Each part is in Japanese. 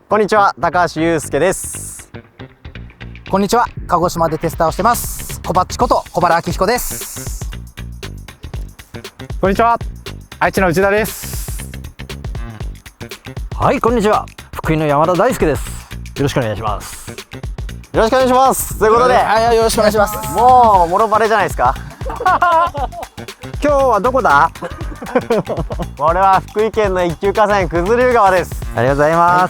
こんにちは、高橋祐介です。こんにちは、鹿児島でテスターをしてます小バッチこと小原明彦です。こんにちは、愛知の内田です。はい、こんにちは、福井の山田大輔です。よろしくお願いします。よろしくお願いします。ということで、はい、よろしくお願いします。もうもろバレじゃないですか。今日はどこだ？これは福井県の一級河川九頭竜川です。ありがとうございま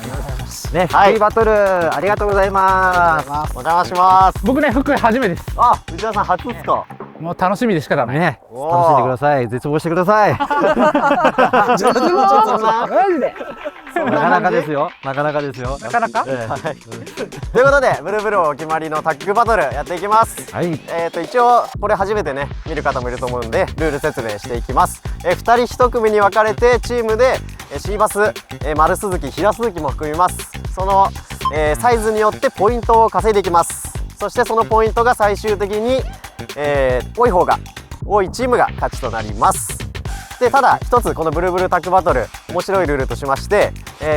す。ね、福井バトル、ありがとうございます。お邪魔します。僕ね、福井初めてです。あ、内田さん初ですか。もう楽しみで仕方ない。ね、楽しんでください。絶望してください。マジで。なかなかですよ。なかなかですよ。なかなか。ということで、ブルブルお決まりのタッグバトルやっていきます。はい。一応これ初めてね見る方もいると思うんでルール説明していきます。2人1組に分かれてチームでシーバス、丸鈴木、平鈴木も含みます。その、サイズによってポイントを稼いでいきます。そしてそのポイントが最終的に、多いチームが勝ちとなります。でただ一つこのブルブルタッグバトル面白いルールとしまして、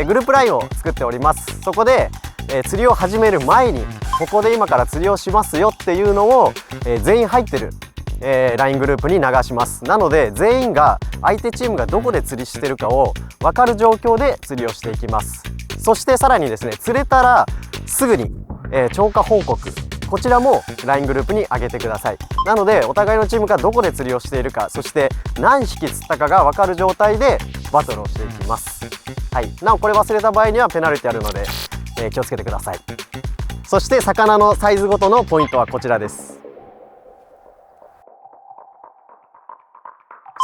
グループラインを作っております。そこで、釣りを始める前にここで今から釣りをしますよっていうのを、全員入ってる、LINE グループに流します。なので全員が相手チームがどこで釣りしてるかを分かる状況で釣りをしていきます。そしてさらにですね、釣れたらすぐに、超過報告こちらも LINE グループに上げてください。なのでお互いのチームがどこで釣りをしているか、そして何匹釣ったかが分かる状態でバトルをしていきます。はい、なおこれ忘れた場合にはペナルティあるので、気をつけてください。そして魚のサイズごとのポイントはこちらです。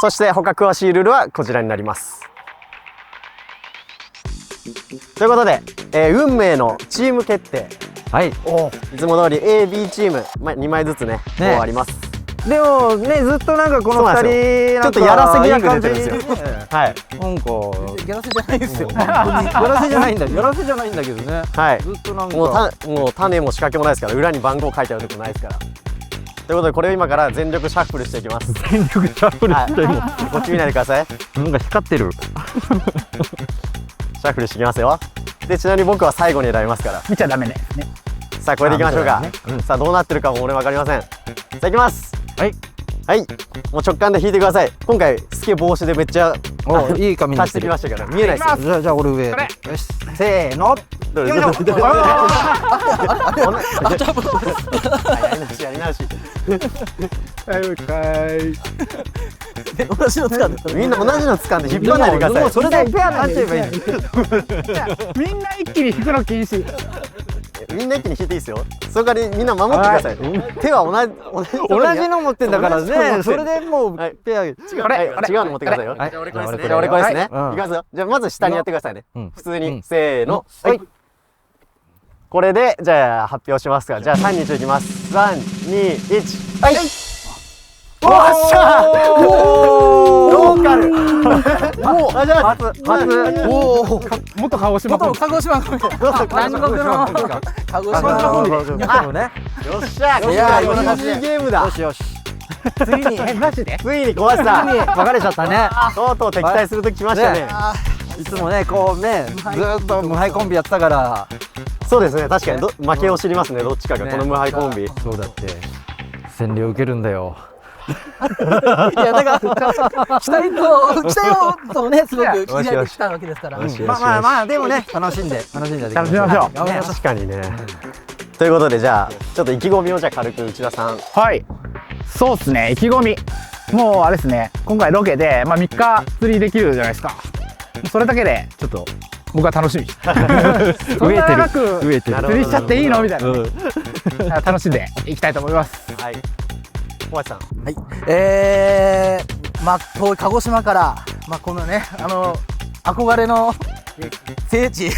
そして他詳しいルールはこちらになります。ということで、運命のチーム決定。はい。いつも通り A、B チーム、2枚ずつね、もうあります。でもね、ずっとなんかこの2人ちょっとやらせぎなく出てるんですよ。はい。なんかやらせじゃないですよ。やらせじゃないんだ。やらせじゃないんだけどね。はい。ずっとなんかもう種も仕掛けもないですから、裏に番号書いてあるとこないですから。ということでこれを今から全力シャッフルしていきます。全力シャッフルしてもこっち見ないでください。なんか光ってる。シャッフルしていきますよ。でちなみに僕は最後に選びますから。見ちゃダメなやつね。さあこれでいきましょうか。さあどうなってるかも俺分かりません。さあいきます。はいはい、もう直感で引いてください。今回スケ防止でめっちゃいい髪に足してきましたから見えないですよ。じゃあ俺上。よし、せーの。どれやり直しやり直し。はい、もう一回。同じの掴んで。みんな同じの掴んで引っ張らないでください。もうそれでペアになっちゃえばいい。みんな一気に引くの禁止。みんな一気に引いていいですよ。それからみんな守ってください。手は同じの持ってんだからね。それでもうペア。違うの持ってくださいよ。じゃあ俺これですね。いきますよ。じゃあまず下にやってくださいね。普通にせーの。はい。これでじゃあ発表しますから。じゃあ3、2、1いきます。3、2、1。はい。おっしゃー。ローカル。もう初。元鹿児島。元鹿児島の南国の鹿児島のね。よっしゃー。いやー、楽しいゲームだ。よしよし。ついにマジで。ついに壊した。分かれちゃったね。とうとう敵対する時来ましたね。いつもね、こうね、ずっと無敗コンビやってたから。そうですね、確かに負けを知りますね、どっちかがこの無敗コンビ。そうだって。洗礼を受けるんだよ。いやだからしたいとねすごく気になってきたわけですから。まあでもね楽しんで楽しみましょう。確かにね。ということでじゃあちょっと意気込みをじゃあ軽く内田さん。はい。そうですね、意気込み。もうあれですね、今回ロケで3日釣りできるじゃないですか。それだけでちょっと僕は楽しみ。そんな長く釣りしちゃっていいのみたいな。楽しんでいきたいと思います。はい。小橋さん。はい。遠い鹿児島からこのね憧れの聖地で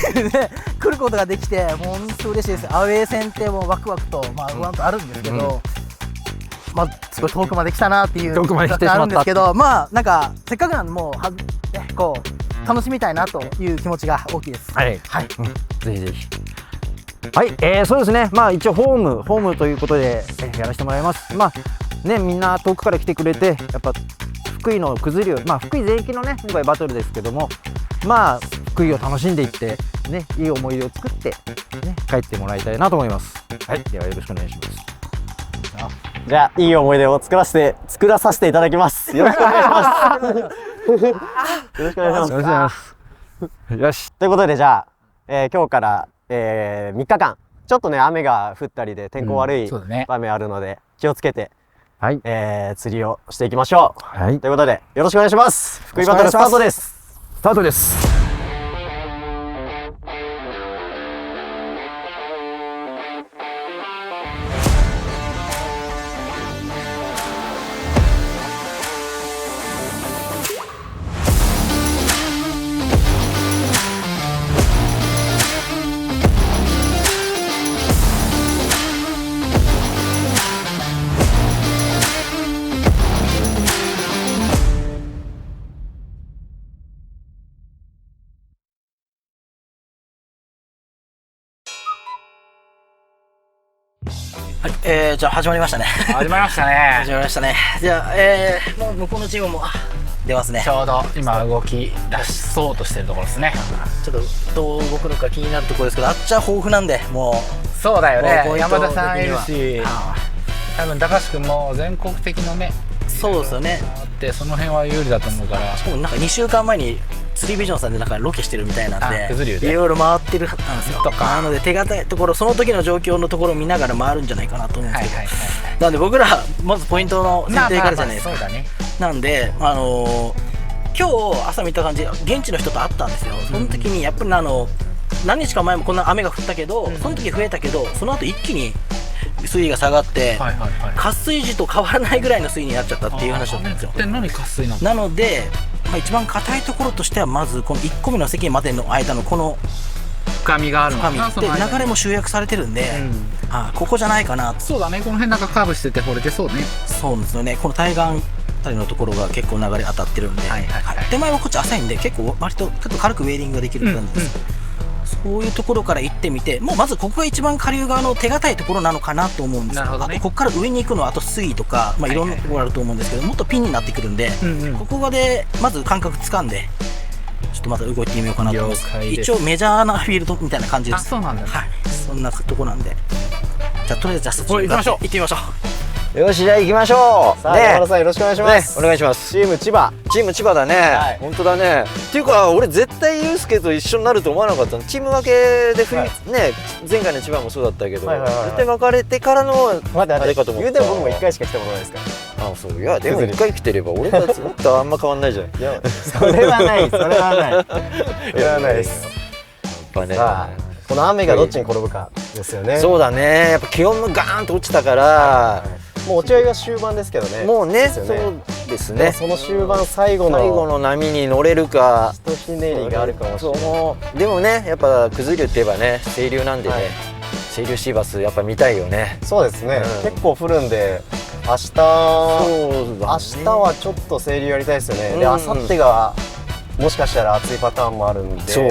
来ることができてもう本当嬉しいです。アウェー戦ってもうワクワクと不安とあるんですけど、すごい遠くまで来たなっていう遠くまで来てしまったあるんですけど、なんかせっかくなんでもうこう楽しみたいなという気持ちが大きいです。はい、ぜひぜひ。はい、そうですね。一応ホームということでやらせてもらいます。ね、みんな遠くから来てくれて、やっぱ福井の九頭竜、福井全域のね今回バトルですけども、まあ福井を楽しんでいってね、いい思い出を作ってね帰ってもらいたいなと思います。はい、ではよろしくお願いします。じゃあいい思い出を作らさせていただきます。よろしくお願いします。よろしくお願いします。よろしくお願いします。よし。ということでじゃあ、今日から、3日間ちょっとね雨が降ったりで天候悪いそうだね。場面あるので気をつけて、はい。釣りをしていきましょう。はい。ということでよろしくお願いします。福井バトルスタートです。スタートです。はい、じゃあ始まりましたね。始まりましたね始。まりましたね。じゃあ、もう向こうのチームも出ますね。ちょうど今動き出しそうとしてるところですね。ちょっとどう動くのか気になるところですけど、あっちは豊富なんで、もそうだよね。もう山田さんいるポイント的しには、多分高橋君も全国的のね、うそうですよね。あってその辺は有利だと思うから。しかもなんか2週間前に釣りビジョンさんでなんかロケしてるみたいなんあで、九頭竜でいろいろ回ってるはずなんですよ。とかなので手堅いところ、その時の状況のところを見ながら回るんじゃないかなと思うんですけど、はいはいはいなんで僕らまずポイントの選定からじゃないですか。そうだね。なんで、今日朝見た感じ、現地の人と会ったんですよ。その時にやっぱり何日か前もこんな雨が降ったけど、その時増えたけど、その後一気に水位が下がって、はいはいはい。渇水時と変わらないぐらいの水位になっちゃったっていう話だったんですよ。で何渇水なの？なので、一番硬いところとしてはまずこの1個目の席までの間のこの深みがあるの深みかな。その間にで流れも集約されてるんで、ここじゃないかな。そうだね。この辺なんかカーブしてて掘れてそうね。そうですよね。この対岸あたりのところが結構流れ当たってるんで、はいはいはい手前はこっち浅いんで結構割とちょっと軽くウェーリングができる感じです、そういうところから行ってみて、もうまずここが一番下流側の手堅いところなのかなと思うんですよ。なるほどねあとここから上に行くのはあと水位とか、いろんなところあると思うんですけど、もっとピンになってくるんで、ここでまず感覚掴んでちょっとまた動いてみようかなと思います。了解です一応メジャーなフィールドみたいな感じです。あ、そうなんだね。はい、そんなとこなんで、じゃあとりあえずそっち行きましょう。行ってみましょう。よし、じゃあ行きましょう。さあ山田さんよろしくお願いします。お願いします。チーム千葉。チーム千葉だね、はい本当だね。っていうか俺絶対ユースケと一緒になると思わなかったの。チーム分けではいね、前回の千葉もそうだったけど、はいはいはいはい絶対分かれてからの待ってあれかと思った。言うても僕も1回しか来たことないですからあ、そういやでも1回来てれば俺たちとあんま変わんないじゃん。やっそれはないそれはないそれはないです。ぱね。さあこの雨がどっちに転ぶかですよね。そうだね。やっぱ気温もガーンと落ちたから、もう落ち合いが終盤ですけどね。もうね、そうですよね。ですね。その終盤最後最後のの波に乗れるか。ひとひねりがあるかもしれない。でもね、やっぱ九頭竜って言えばね、清流なんでね、はい清流シーバスやっぱ見たいよね。そうですね、うん結構降るんで明日そうだね明日はちょっと清流やりたいですよね、でうん明後日がもしかしたら暑いパターンもあるんで、そう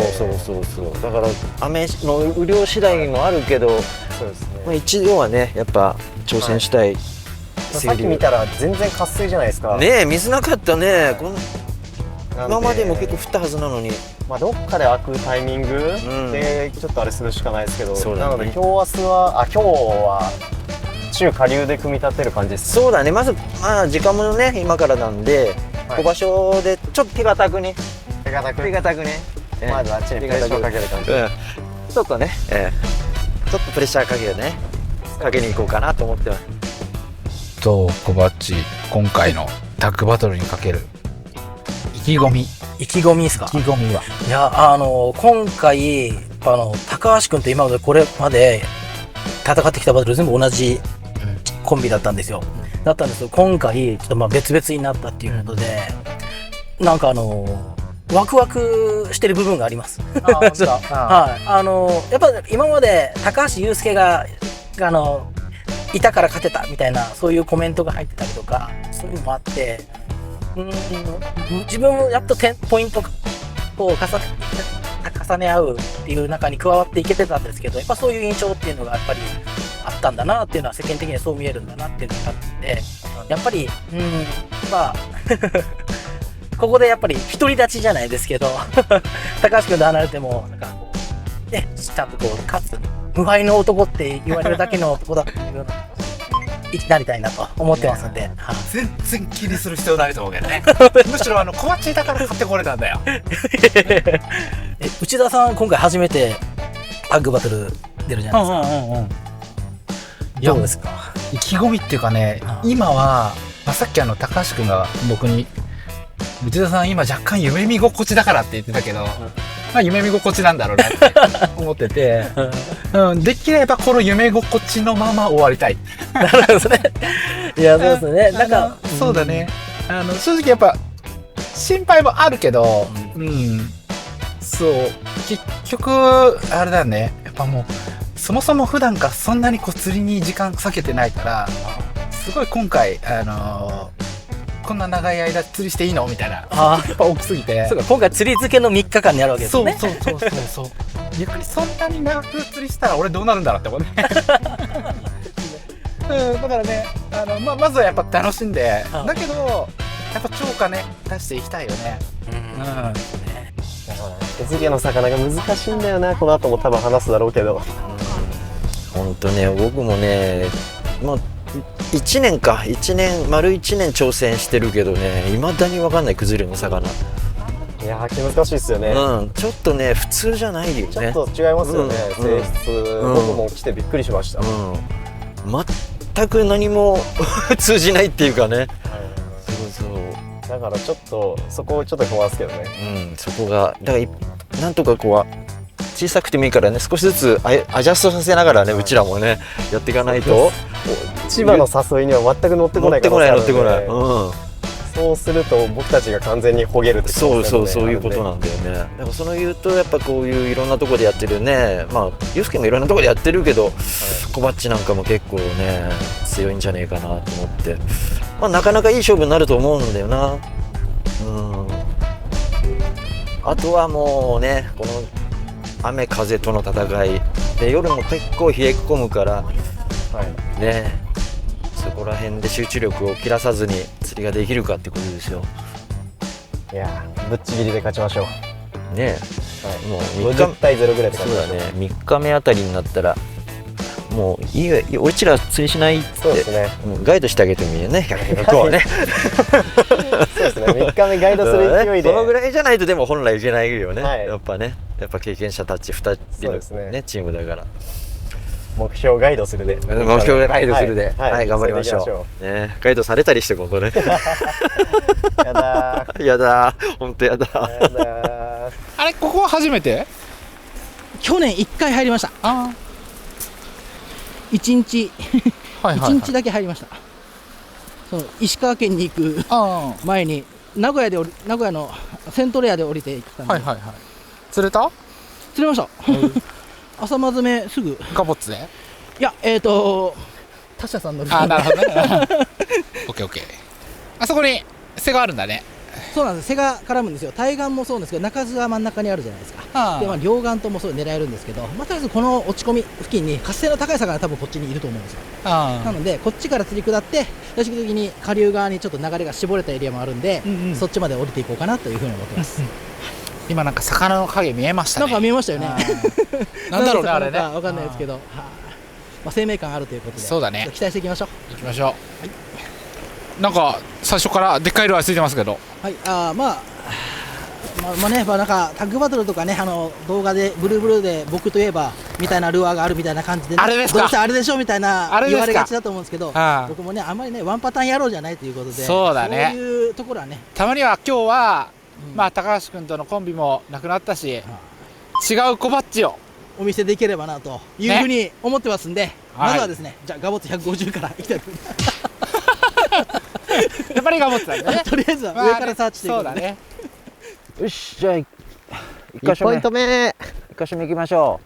だから雨の雨量次第もあるけど、そうですまあ、ね。一度はねやっぱ挑戦したい、さっき見たら全然渇水じゃないですか。ねえ水なかったね、こんなんで今までも結構降ったはずなのに。まあどっかで開くタイミングんでちょっとあれするしかないですけど、そうだねなので今日は中下流で組み立てる感じです。そうだね、まずまあ時間もね今からなんで、はい小場所でちょっと手堅くね、手堅く手堅くね、まずあっちにプレッシャーをかける感じ。ちょっとね、ちょっとプレッシャーかけに行こうかなと思ってます。と小バッチ今回のタッグバトルにかける意気込み意気込みですか。意気込みは。いや今回高橋君と今までこれまで戦ってきたバトル全部同じコンビだったんですよ、だったんですけど今回ちょっとまあ別々になったっていうことで、なんかワクワクしてる部分があります。はいやっぱ今まで高橋祐介がいたから勝てたみたいなそういうコメントが入ってたりとかそういうのもあって自分もやっとポイントを重ね合うっていう中に加わっていけてたんですけど、やっぱそういう印象っていうのがやっぱりあったんだなっていうのは世間的にはそう見えるんだなっていうのがあって、やっぱりまあここでやっぱり独り立ちじゃないですけど高橋君と離れてもなんかこうねちゃんとこうかつ無敗の男って言われるだけの男だっていうようななりたいなと思ってますんで、はい、全然気にする必要ないと思うけどねむしろ小鉢だから買ってこれたんだよ内田さん今回初めてタッグバトル出るじゃないですか、どうですか？意気込みっていうかね、今は、さっき高橋君が僕に内田さん今若干夢見心地だからって言ってたけど、夢見心地なんだろうなって思ってて、できればこの夢心地のまま終わりたい。なるほどですね。いや、そうですね。なんか、そうだね。正直やっぱ心配もあるけど、そう結局あれだね。やっぱもうそもそも普段からそんなに釣りに時間割けてないから、すごい今回こんな長い間釣りしていいのみたいな、やっぱ大きすぎて。そうか、今回釣り漬けの3日間にあるわけですね。そう逆にそんなに長く釣りしたら俺どうなるんだろうって思うねだからねまずはやっぱ楽しんで、だけどやっぱ釣果ね出していきたいよね。手付けの魚が難しいんだよな。この後も多分話すだろうけど、本当ね、僕もね、まあ1年丸1年挑戦してるけどね、未だに分かんない崩れの魚。いやー難しいですよね。ちょっとね普通じゃないよね。ちょっと違いますよね、性質。僕も来てびっくりしました。全く何も通じないっていうかね。そうだからちょっとそこをちょっと困ますけどね。そこがだからなんとかこう小さくてもいいからね、少しずつアジャストさせながらね、うちらもねやっていかないと。千葉の誘いには全く乗ってこないから乗ってこない。そうすると僕たちが完全にほげるってことですよね。そういうことなんだよね。だからその言うとやっぱこういういろんなところでやってるね、ユースケもいろんなところでやってるけど、コバッチなんかも結構ね強いんじゃねえかなと思って、なかなかいい勝負になると思うんだよな。あとはもうね、この雨風との戦いで夜も結構冷え込むからね、そこら辺で集中力を切らさずに釣りができるかってことですよ。いやぶっちぎりで勝ちましょうね。もう50対0ぐらいで勝ちましょう。そうだね、3日目あたりになったらもういいよ、俺ちら釣りしないって、そうですね、ガイドしてあげてもいいよね、向こうはねそうですね、3日目ガイドする勢いでそのぐらいじゃないとでも本来いけないよね、はい、やっぱ経験者たち2人の、チームだから。目標ガイドするで、目標ガイドするで、はい、頑張りましょう。ね、ガイドされたりしてここね。やだー。やだー、本当やだー。あれ、ここは初めて？去年1回入りました。1日1日だけ入りました。その石川県に行く前に名古屋のセントレアで降りて行ったんで、釣れた？釣れました。朝間詰めすぐ。ガボッツで？いや、他社さんの。なるほどね。オッケーオッケー。あそこに背があるんだね。そうなんです。背が絡むんですよ。対岸もそうなんですけど、中津が真ん中にあるじゃないですか。で、両岸ともそう狙えるんですけど、とりあえずこの落ち込み付近に活性の高い魚が多分こっちにいると思うんですよ。なのでこっちから釣り下って最終的に下流側にちょっと流れが絞れたエリアもあるんで、そっちまで降りていこうかなというふうに思ってます。今なんか魚の影見えましたね。なんか見えましたよね。なんだろうね、あれね。わかんないですけど、生命感あるということで、そうだね。期待していきましょう。行きましょう。なんか最初からでっかいルアーついてますけど。はい、なんかタッグバトルとかね、動画でブルーブルーで僕といえばみたいなルアーがあるみたいな感じで、ね、あれですか、どうせあれでしょみたいな言われがちだと思うんですけど、僕もねあんまりねワンパターンやろうじゃないということで、そうだね、そういうところはね、たまには今日は、高橋君とのコンビもなくなったし、違う小バッチをお見せできればなというふうに思ってますんで、まずはですね、じゃあガボッツ150からいきたいと思います。やっぱりガボッツだね。とりあえずは上からサーチしていくので、よし、じゃあ1ポイント目1箇所目行きましょ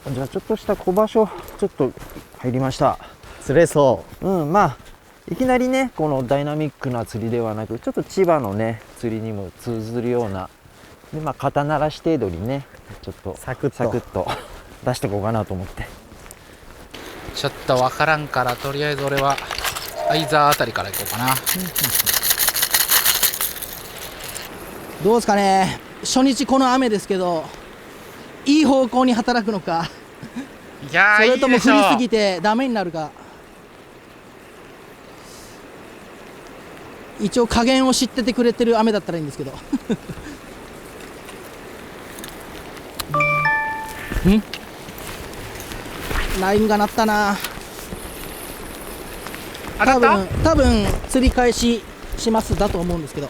う。じゃあちょっとした小場所ちょっと入りました。釣れそう。いきなりねこのダイナミックな釣りではなく、ちょっと千葉のね釣りにも通ずるようなで、肩慣らし程度にねちょっとサクッと出していこうかなと思って。ちょっとわからんから、とりあえず俺は相沢あたりから行こうかな。どうですかね、初日この雨ですけどいい方向に働くのかいやー、それともいいでしょう。降りすぎてダメになるか。一応加減を知っててくれてる雨だったらいいんですけどラインが鳴ったな。当たった多分釣り返ししますだと思うんですけど、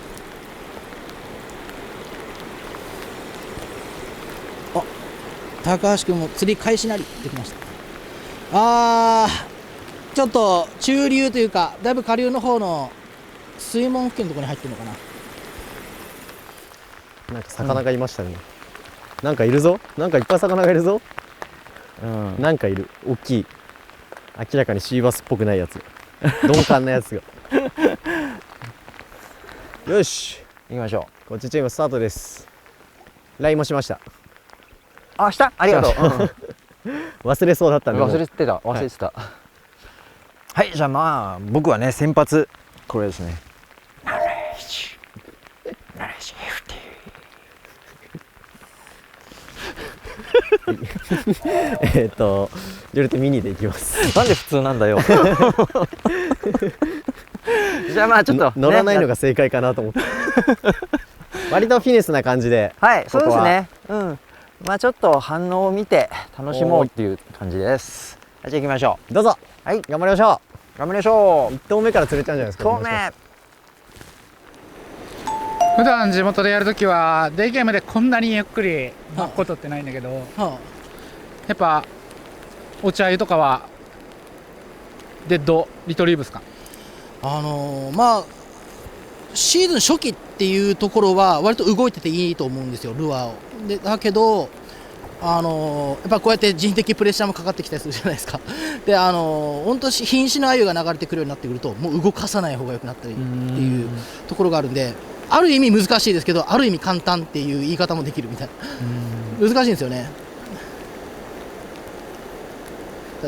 あ、高橋君も釣り返しなりできました。ちょっと中流というかだいぶ下流の方の水門付近のところに入ってるのかな。なんか魚がいましたね、なんかいるぞ、なんかいっぱい魚がいるぞ、なんかいる、大きい、明らかにシーバスっぽくないやつ、鈍感なやつがよし、行きましょこっちチームスタートです。 LINE もしました。う。あ、したありがとう。忘れそうだったんで忘れてた、忘れてた。はい、じゃあまあ僕はね先発これですね。ジョルテミニでいきます。なんで普通なんだよ。じゃあまあちょっと、乗らないのが正解かなと思って割とフィネスな感じで、はい、そうですここはね。まあちょっと反応を見て楽しもうっていう感じです。じゃあ行きましょどうぞ、はい頑張りましょう。頑張りましょう。1投目から釣れちゃうんじゃないですか。う。投もしかして目。普段地元でやるときはデイゲームでこんなにゆっくり巻くことってないんだけど、はやっぱお茶湯とかはデッドリトリーブスか。まあシーズン初期っていうところは割と動いてていいと思うんですよ、ルアーを。でだけどやっぱこうやって人的プレッシャーもかかってきたりするじゃないですか。で本当瀕死の鮎が流れてくるようになってくるともう動かさない方が良くなったりっていうところがあるんで、ある意味難しいですけどある意味簡単っていう言い方もできるみたいな、難しいんですよね。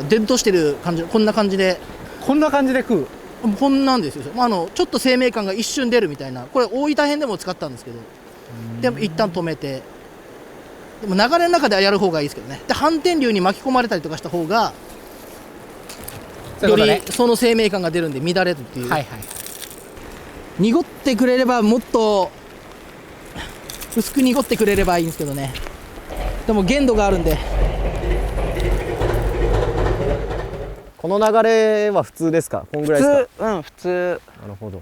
デッドしてる感じ、こんな感じでこんな感じで食う。こんなんですよ、ちょっと生命感が一瞬出るみたいな、これ大分編でも使ったんですけど、でも一旦止めて、でも流れの中ではやる方がいいですけどね。で反転流に巻き込まれたりとかした方がよりそういうことね。その生命感が出るんで乱れるっていう、はいはい。濁ってくれればもっと薄く濁ってくれればいいんですけどね。でも限度があるんで。この流れは普通ですか、こんぐらいですか。普通。なるほど。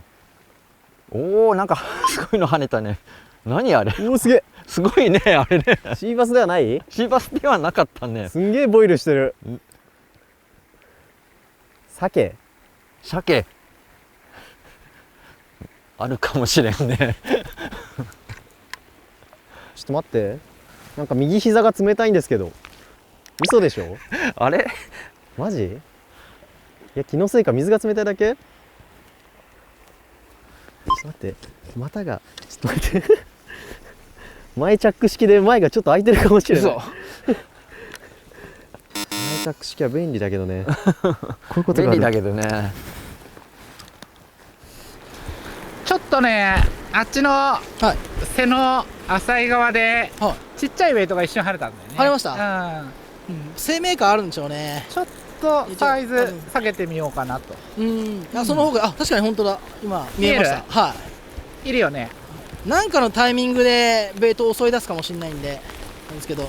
おお、なんかすごいの跳ねたね。何あれ。おお、すげえ。すごいね、あれね。シーバスではない。シーバスではなかったね。すんげえボイルしてる。鮭。鮭。あるかもしれんね。ちょっと待って、なんか右膝が冷たいんですけど、嘘でしょ。あれ。マジ。いや、気のせいか水が冷たいだけ。ちょっと待って、股がちょっと待って前チャック式で前がちょっと開いてるかもしれない。前チャック式は便利だけどね。こういうことがある。便利だけどね。ちょっとね、あっちのはい背の浅い側ではいちっちゃいウェイトが一瞬跳ねたんだよね。跳ねましたうん。生命感あるんでしょうね。ちょっとサイズ下げてみようかなと。その方が確かに本当だ、今見えました。見はいるよね。い、なんかのタイミングでベイトを襲い出すかもしれないんでなんですけど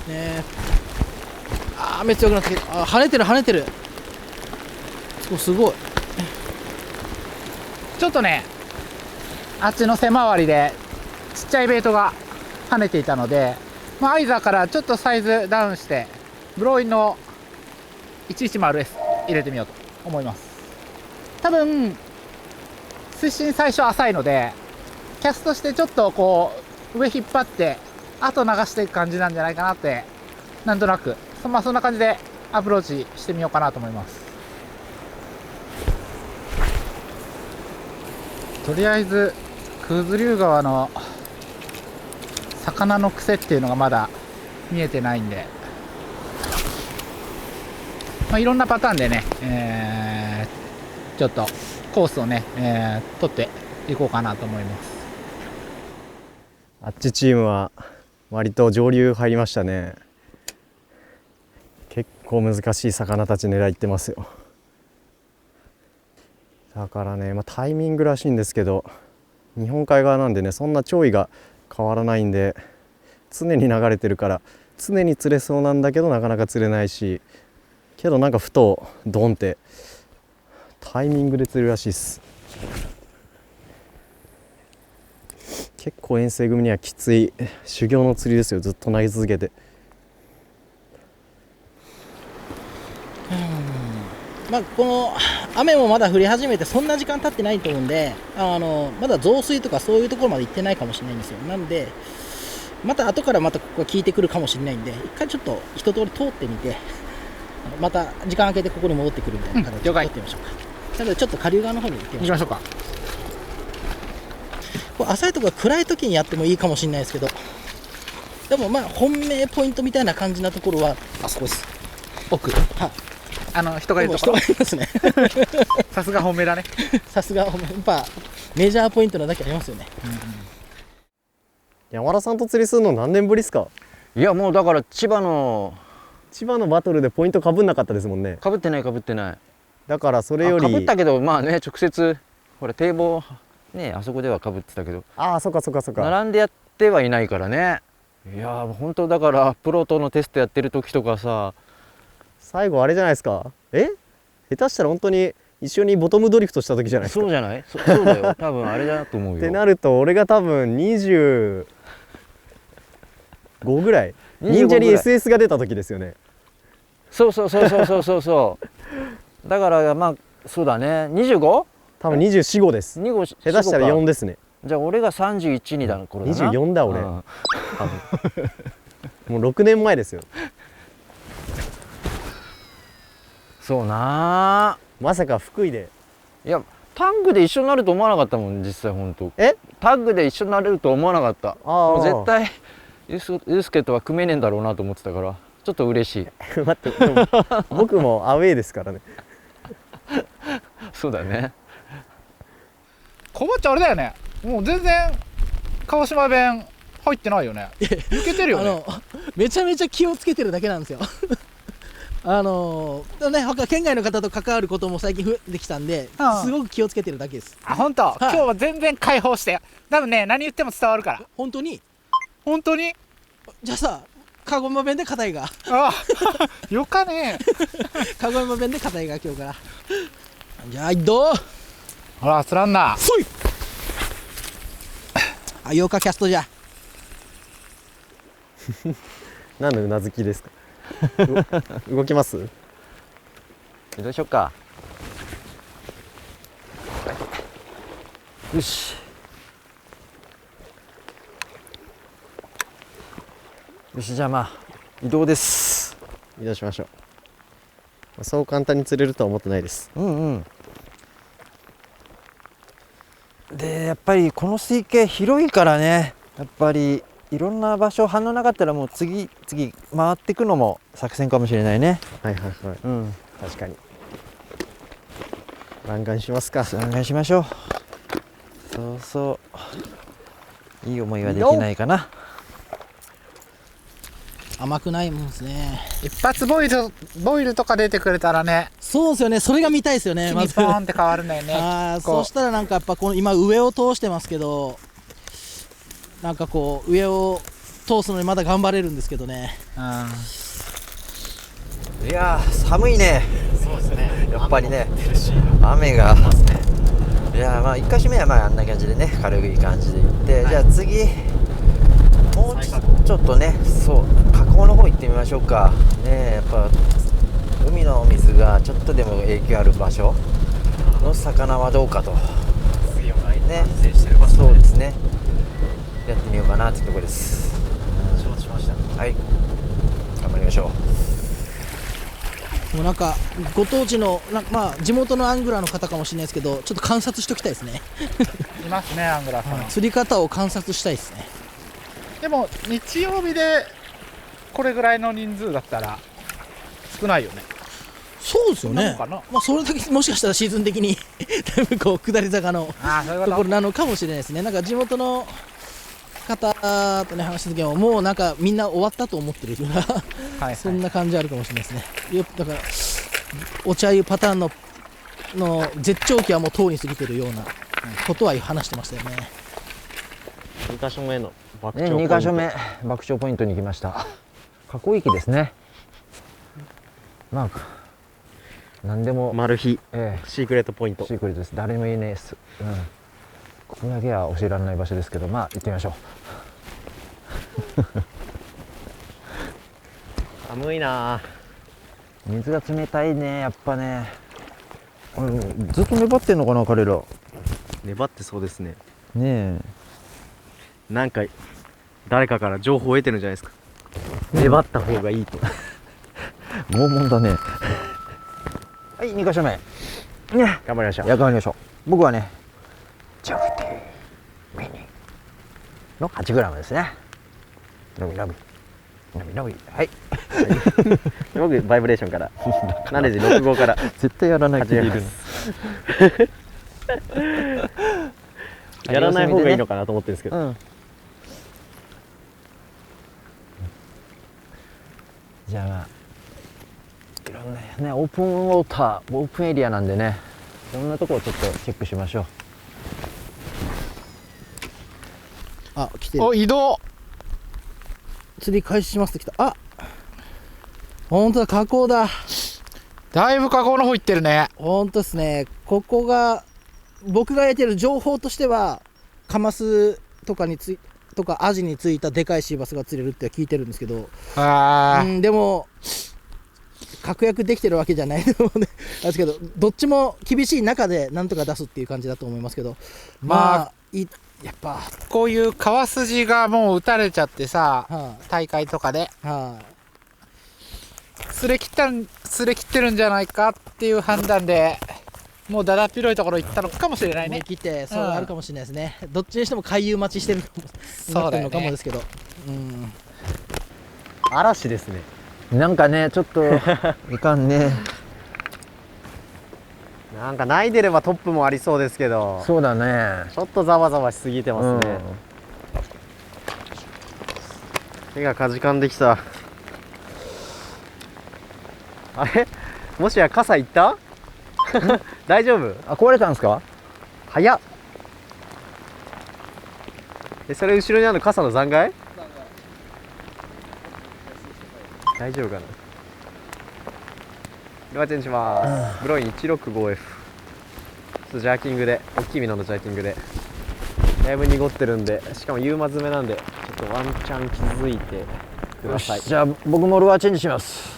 ね。雨強くなってきて、跳ねてる跳ねてる。すごい。ちょっとね、あっちの背回りでちっちゃいベイトが跳ねていたので、アイザーからちょっとサイズダウンしてブローインの 110S 入れてみようと思います。多分水深最初浅いのでキャストしてちょっとこう上引っ張って後流していく感じなんじゃないかなって、なんとなくそんな感じでアプローチしてみようかなと思います。とりあえず九頭竜川の魚の癖っていうのがまだ見えてないんで、いろんなパターンでね、ちょっとコースをね、取っていこうかなと思います。あっちチームは割と上流入りましたね。結構難しい魚たち狙いってますよ。だからね、タイミングらしいんですけど、日本海側なんでね、そんな潮位が変わらないんで常に流れてるから常に釣れそうなんだけどなかなか釣れないし、けどなんかふとドンってタイミングで釣れるらしいです。結構遠征組にはきつい修行の釣りですよ。ずっと投げ続けて。この雨もまだ降り始めてそんな時間経ってないと思うんで、まだ増水とかそういうところまで行ってないかもしれないんですよ。なんでまた後からここが効いてくるかもしれないんで、一回ちょっと一通り通ってみて、また時間空けてここに戻ってくるみたいな形で取ってみましょうか。なのでちょっと下流側の方に行ってみましょうか。これ浅いところ暗い時にやってもいいかもしれないですけど、でも本命ポイントみたいな感じなところはあそこです。奥、はい、人がいるところ。人がいますね。さすが本命だね。さすがやっぱメジャーポイントなだけありますよね。山田さんと釣りするの何年ぶりですか？いやもうだから千葉のバトルでポイントかぶんなかったですもんね。かぶってない。だからそれよりかぶったけど直接ほら堤防ね、あそこではかぶってたけど、ああそっか並んでやってはいないからね。いやー本当だからプロとのテストやってる時とかさ、最後あれじゃないですか。下手したら本当に一緒にボトムドリフトした時じゃないですか。そうじゃない？そうだよ多分あれだと思うよ。ってなると俺が多分25ぐらい、忍者に SS が出た時ですよね。そうだからそうだね、25？多分24、5です。下下手したら4ですね。じゃあ俺が31にだの頃だな。24だ俺。うん、もう6年前ですよ。そうな。まさか福井で。いやタッグで一緒になると思わなかったもん実際本当。タッグで一緒になれると思わなかった。もう絶対ユースケとは組めねえんだろうなと思ってたからちょっと嬉しい。待って、でも僕もアウェーですからね。そうだね。こぼっちゃんあれだよね、もう全然川島弁入ってないよね。抜けてるよね。めちゃめちゃ気をつけてるだけなんですよ。他県外の方と関わることも最近増えてきたんで、すごく気をつけてるだけです。あ、本当、今日は全然解放して、多分ね、何言っても伝わるから。本当にじゃあさ、鹿児島弁で硬いが。よかね。鹿児島弁で硬いが今日から。じゃあどう？ほら、つらんな。そい。8日キャストじゃ。何のうなずきですか？動きます？どうしよっか。よし。よし、じゃあ移動です。移動しましょう。そう簡単に釣れるとは思ってないです。でやっぱりこの水系広いからね、やっぱりいろんな場所反応なかったらもう次々回っていくのも作戦かもしれないね。はい、確かに。弾丸しますか。弾丸しましょう。そういい思いはできないかな。甘くないもんですね。一発ボイルとか出てくれたらね。そうですよね、それが見たいですよね。まずポーンって変わるんだよね。そうしたらやっぱこの今上を通してますけど、上を通すのにまだ頑張れるんですけどね。いや寒いね。そうですね。やっぱりね、雨が。いや1回目はあんな感じでね、軽い感じで行って、じゃあ次もうちょっとね、河口の方行ってみましょうかね。やっぱ海の水がちょっとでも影響ある場所の魚はどうかと。水温がね、そうですね。やってみようかなっていうところです。承知しました。はい、頑張りましょもうご当地の地元のアングラーの方かもしれないですけど、ちょっと観察しておきたいですね。いますね、アングラーさん。釣り方を観察したいですね。でも日曜日でこれぐらいの人数だったら少ないよね。そうですよね。それだけもしかしたらシーズン的にだいぶ下り坂のところなのかもしれないですね。地元の方とね話した時はもうなんかみんな終わったと思ってるようなはいそんな感じあるかもしれないですね。だからお茶湯パターンの絶頂期はもうとうに過ぎてるようなことは話してましたよね。2箇所目の爆ね、2笑ポイント箇所目爆笑ポイントに行きました。河口域ですね。まあ何でも、マル秘えシークレットポイント。シークレットです。誰も言えないです、ここだけは教えられない場所ですけど、まあ行ってみましょ寒いなう。水が冷たいね、やっぱね。ずっと粘ってんのかな、彼ら。粘ってそうですね。ねなんか誰かから情報を得てるんじゃないですか。粘った方がいいと。え、拷問だね。はい、2箇所目。ね、頑張りましょう。頑張りましょう。僕はね、ジャブティーミニの 8g ですね。伸び伸び伸び伸び。はい。僕バイブレーションから7時65から絶対やらない始めますやらない方がいいのかなと思ってるんですけど、うん。じゃあまあいろんなね、オープンウォーター、オープンエリアなんでね、いろんなところをちょっとチェックしましょう。あ、来てる。お、移動。釣り開始しますって来た。あ、本当だ、河口だ。だいぶ河口の方行ってるね。本当ですね。ここが僕が得てる情報としてはカマスとかアジについたでかいシーバスが釣れるって聞いてるんですけど、でも確約できてるわけじゃないのでですけど、どっちも厳しい中でなんとか出すっていう感じだと思いますけど、まあやっぱこういう川筋がもう打たれちゃってさ、大会とかで擦れ切ってるんじゃないかっていう判断でもうだだっ広いところ行ったのかもしれないね。思い切ってそうあるかもしれないですね。どっちにしても回遊待ちしてるかもそうだよねなってるのかもですけど、嵐ですね。なんかね、ちょっといかんね。なんかないでればトップもありそうですけど、そうだね。ちょっとざわざわしすぎてますね。うん手がかじかんできた。あれ、もしや傘いった大丈夫？あ、壊れたんですか？早っ。それ後ろにある傘の残骸？大丈夫かな。ルアーチェンジします。ブロイン 165F。ちょっとジャーキングで、大きいミノのジャーキングでだいぶ濁ってるんで、しかもユーマ詰めなんで、ちょっとワンチャン気づいてください。じゃあ僕もルアーチェンジします。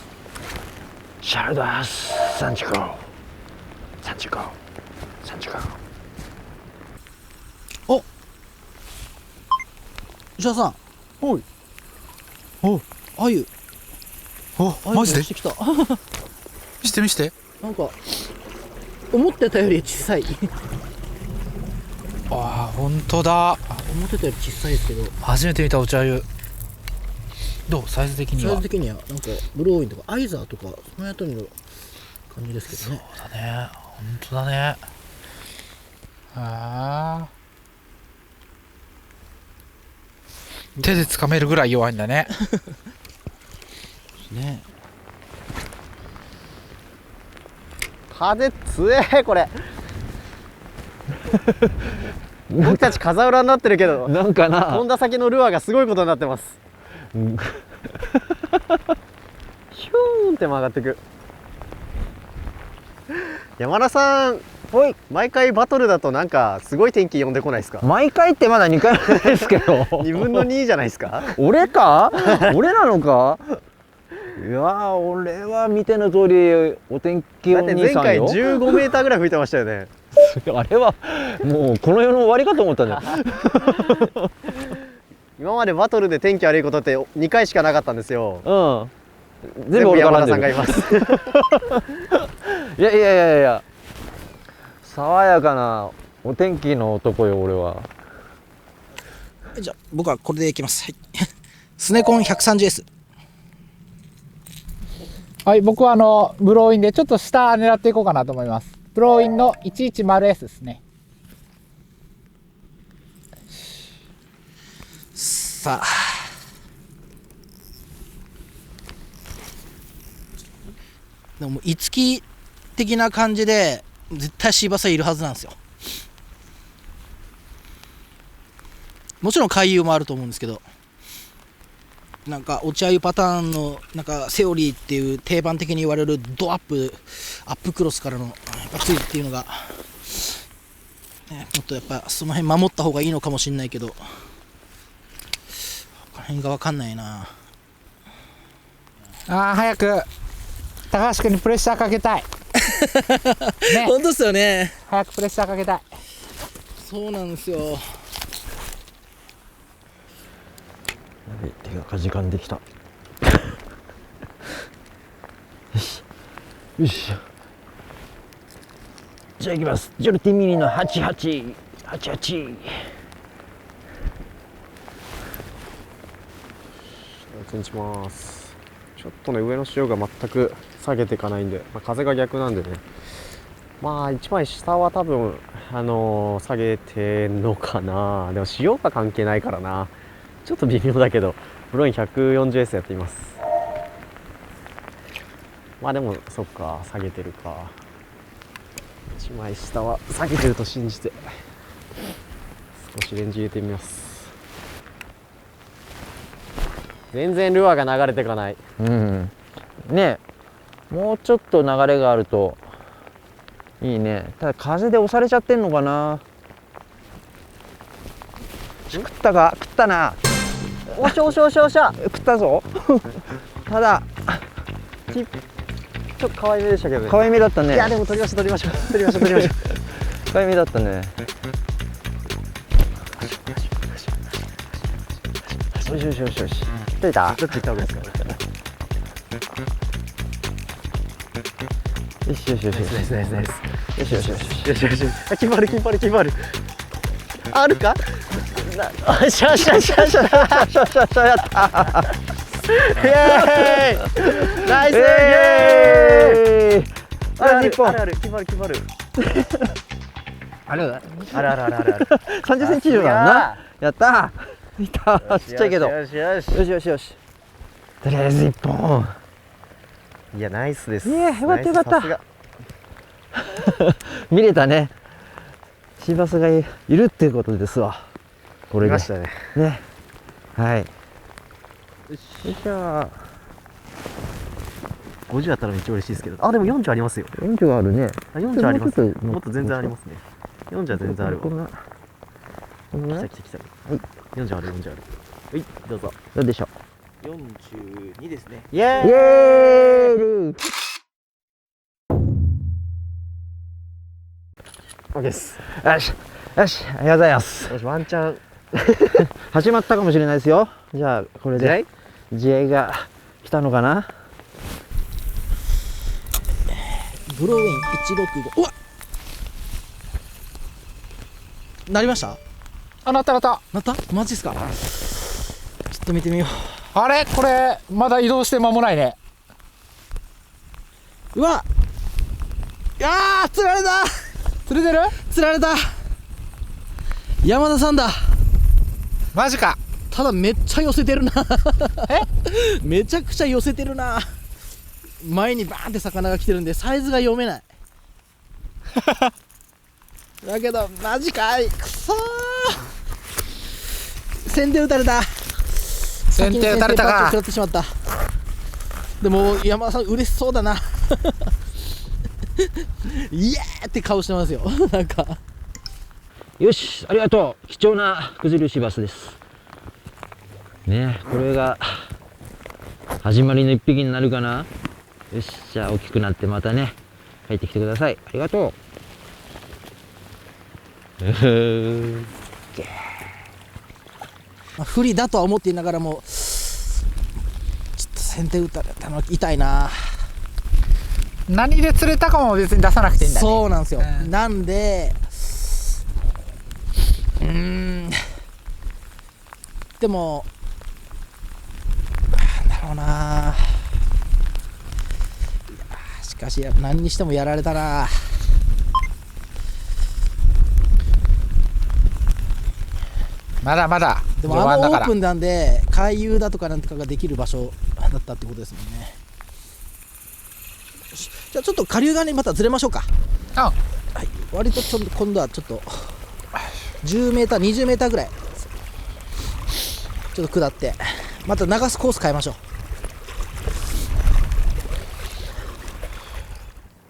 シャルダース35石田さん、おい。お、あゆマジでしてきた見して。なんか思ってたより小さいああ、本当だ。思ってたより小さいですけど、初めて見たお茶湯。どうサイズ的には？サイズ的にはなんかブローインとかアイザーとかその辺りの感じですけどね。そうだね、本当だね。ああ、手で掴めるぐらい弱いんだね。ね、風強えこれ。僕たち風裏になってるけど、なんかな、飛んだ先のルアーがすごいことになってます。ヒューンって曲がってく。山田さん、毎回バトルだとなんかすごい天気呼んでこないですか？毎回ってまだ2回目ですけど2分の2じゃないですか？俺か俺なのか。いやー、俺は見ての通りお天気おだって前回兄さんよ。15メーターぐらい吹いてましたよね。あれはもうこの世の終わりかと思ったんだよ。今までバトルで天気悪いことって2回しかなかったんですよ。うん、全部俺山絡んでる。田さんがいます。いやいやいやいや、爽やかなお天気の男よ俺は。じゃあ僕はこれでいきます。はいスネコン 130S。 はい、僕はブローインでちょっと下狙っていこうかなと思います。ブローインの 110S ですね。さあでもいつき的な感じで絶対シーバスはいるはずなんですよ。もちろん回遊もあると思うんですけど、なんか落ちあゆパターンのなんかセオリーっていう定番的に言われるドアップクロスからのやっぱクイズっていうのが、ね、もっとやっぱその辺守った方がいいのかもしれないけど、この辺が分かんないな。早く高橋君にプレッシャーかけたいね、本当ですよね。早くプレッシャーかけたい。そうなんですよ。手がかじかんできた。よしよいしょ。じゃあ行きます。ジョルティミニの88。チンします。ちょっとね上の潮が全く下げていかないんで、風が逆なんでね、一枚下は多分下げてんのかな。でも潮が関係ないからな、ちょっと微妙だけどブロイン 140S やってみます。でもそっか、下げてるか。1枚下は下げてると信じて少しレンジ入れてみます。全然ルアーが流れていかない。ねえ、もうちょっと流れがあるといいね。ただ風で押されちゃってんのかな。食ったな。おしゃ食ったぞただちょっと可愛めでしたけどね。可愛めだったね。いやでも取りましょう可愛めだったね。よし取れた？ちょっと行った方がいいですか？よし。ナイス。決まる。あるか？よしやった。イエーイ！ナイス！イエーイ！日本。ある。決まる。ある30センチ以上だな。やったー。いたー。ちっちゃいけど。よし。とりあえず1本。いやナイスです。いやよかったさすが。見れたね。シーバスがいるっていうことですわ。これで見ましたね。ね。はい。よいしょ。50あったらめっちゃ嬉しいですけど。でも40ありますよ。 40あるね。40あります。もうちょっともっと全然ありますね。40は全然あるわ。こんな来た。40ある。はい、どうぞ。どうでしょ42ですね。イエう。イエーイ。 OK です。よし、ありがとうございます。よし、ワンチャン始まったかもしれないですよ。じゃあこれで自衛が来たのかな。ブローイン165。うわっ、なりました？なったなった？マジっすか？ちょっと見てみよあれこれまだ移動して間もないね。う。うわっ、いやー、釣られた。釣れてる？釣られた。山田さんだ。マジか。ただめっちゃ寄せてるなめちゃくちゃ寄せてるな。前にバーンって魚が来てるんでサイズが読めないだけどマジかい、くそー、先手打たれた。先手打たれたか。先手バッチを食らってしまった。でも山田さん嬉しそうだなイエーって顔してますよなんか。よし、ありがとう。貴重な九印シバスですね。これが始まりの一匹になるかな。よし、じゃあ大きくなってまたね帰ってきてください。ありがとう。まあ不利だとは思っていながらもちょっと先手打たれたの痛いな。何で釣れたかも別に出さなくていいんだね。そうなんですよ、うんなんででもなんだろうな。いやしかし何にしてもやられたな。まだまだでもオープンなんで回遊だとかなんとかができる場所だったってことですもんね。よし、じゃあちょっと下流側にまたずれましょうか。はい、割とちょっと今度はちょっと10メーター20メーターぐらいちょっと下ってまた流すコース変えましょう。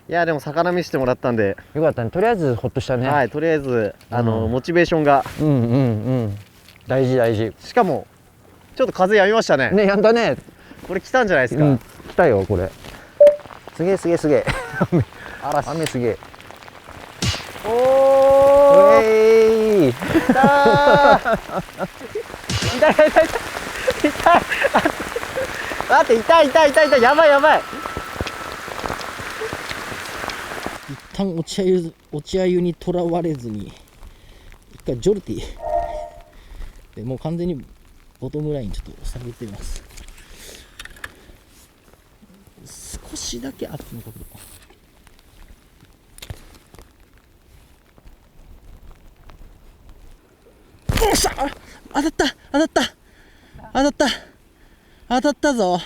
いやでも魚見せてもらったんでよかったね。とりあえずほっとしたね。はい、とりあえずモチベーションが大事大事。しかもちょっと風やみましたね。ね、やんだね。これ来たんじゃないですか。来たよこれ。すげえすげえすげえ。雨すげえ。おーい。来たー痛い痛い痛い痛い待って痛い痛い痛い痛いやばいやばい。一旦落ちあゆにとらわれずに一回ジョルティでもう完全にボトムラインちょっと探ってみます。少しだけアップの角度。おっしゃ、当たった当たった当たった当たったぞ。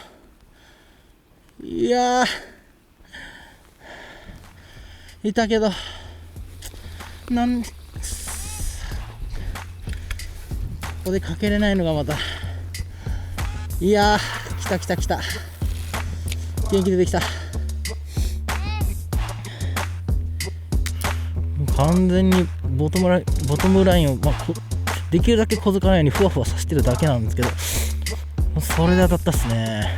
いやいたけどここでかけれないのがまた。いやー、来た来た来た、元気出てきた。完全にボトムラインを、できるだけ小づかないようにふわふわさせてるだけなんですけど、それで当たったっすね。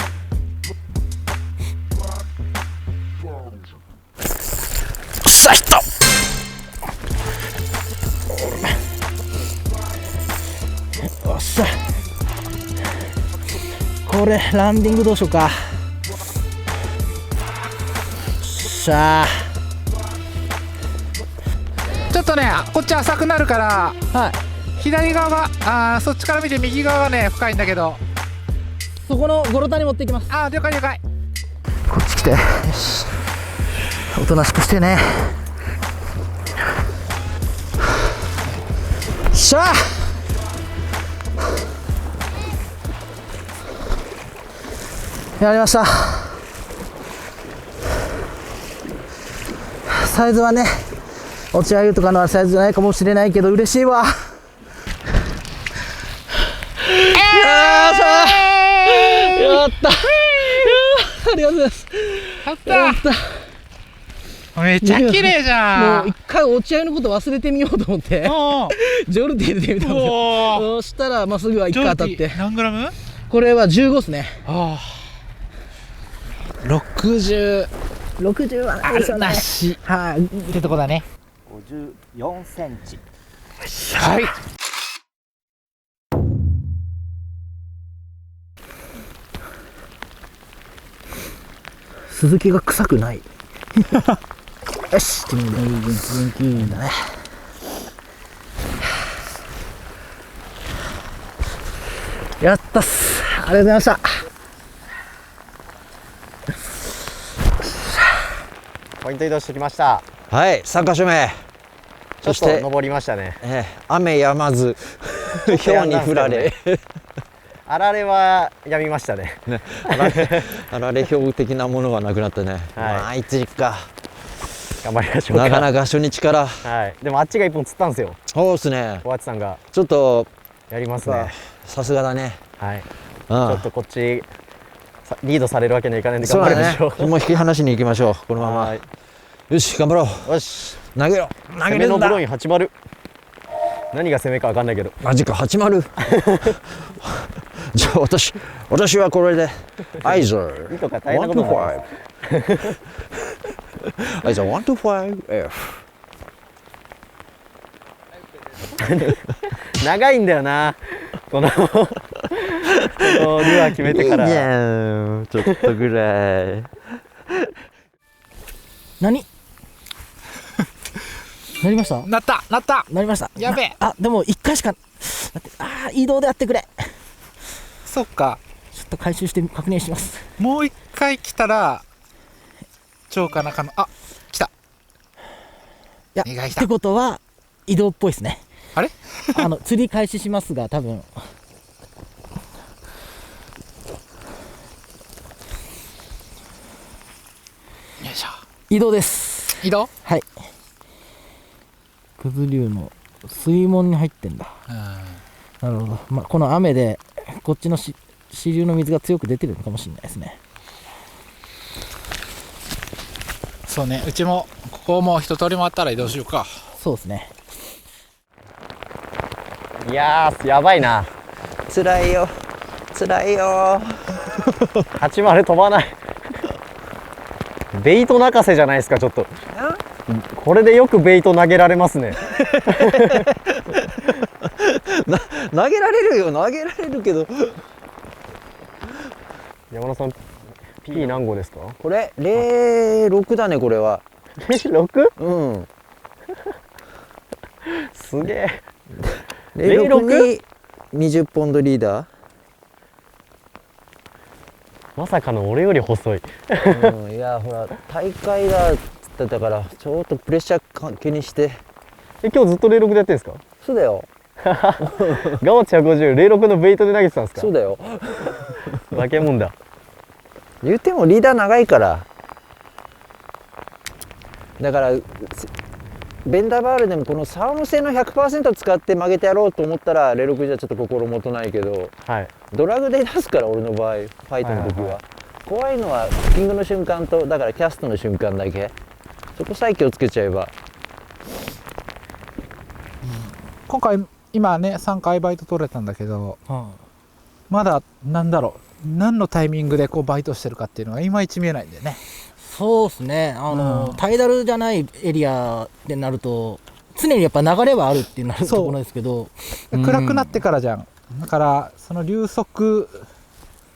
さあ、ヒット。よっしゃ、これランディングどうしようか。よっしゃちょっとねこっち浅くなるからー、はい、左側がそっちから見て右側はね深いんだけど、そこのゴロタに持っていきます。了解了解。こっち来て、よし、おとなしくしてね。しゃあ、やりました。サイズはね、落ちあゆとかのサイズじゃないかもしれないけど嬉しいわ。やった、ありがとうございます。やった。めっちゃ綺麗じゃん。もう一回落ち合いのこと忘れてみようと思ってジョルティ入れてみたんですよ。そしたらまあすぐは1回当たって。何グラム？これは15ですね。60はないですよね。なしはいってとこだね。54センチ。はい。鈴木が臭くない。よし、元気だね。やったっす。ありがとうございました。ポイント移動してきました。はい、3カ所目。ちょっそしてと登りましたね。雨止まず氷に降られ。あられはやみましたね。あられ氷的なものはなくなったね。まあ一時か。頑張りましょうか。なかなか初日から。はい。でもあっちが1本釣ったんですよ。そうですね。小松さんがちょっとやりますね。さすがだね。はい。ちちょっとこっちリードされるわけにはいかないんで頑そうだ張りましょう。ね。もう引き離しに行きましょう。このまま。はいよし、頑張ろう。よし。投げろ。投攻げるんだ。めのブロイン80。何が攻めかわかんないけど。マジか80。じゃあ私はこれでアイザーいいとか大変なことになりアイザー125F。長いんだよな。このルアー決めてから。いいじゃん、ちょっとぐらい。何なりました？なったなりました。やべえ。でも1回しか。待って、移動でやってくれ。そっか。ちょっと回収して確認します。もう一回来たら超かなかの来た。いや、意外来たってことは移動っぽいですね。あれ釣り開始しますが、多分よいしょ。移動です。移動。はい。九頭竜の水門に入ってんだ。なるほど。まあ、この雨でこっちの支流の水が強く出てるのかもしれないですね。そうね、うちもここも一通り回ったら移動しようか。そうですね。いやーやばいな。辛いよ辛いよ。 80飛ばない。ベイト泣かせじゃないですか。ちょっとこれでよくベイト投げられますね。投げられるよ、投げられるけど、山田さん P 何号ですか？これ06だね、これは。 6？ うん、すげえ。 06に20ポンドリーダまさかの俺より細い。ー、うん、いやほら大会だっつってたからちょっとプレッシャー気にして。今日ずっと06でやってるんですか？そうだよガオチ150、06のベイトで投げてたんですか？そうだよ。化け物だ。言ってもリーダー長いから、だからベンダーバールでもこのサーモ製の 100% 使って曲げてやろうと思ったら06じゃちょっと心もとないけど、はい。ドラグで出すから俺の場合ファイトの時は、怖いのはフッキングの瞬間と、だからキャストの瞬間だけ、そこさえ気をつけちゃえば。今回今ね3回バイト取れたんだけど、まだなんだろう、何のタイミングでこうバイトしてるかっていうのがいまいち見えないんだよね。そうですね。タイダルじゃないエリアでなると常にやっぱ流れはあるっていうなるところですけど、暗くなってからじゃん。だからその流速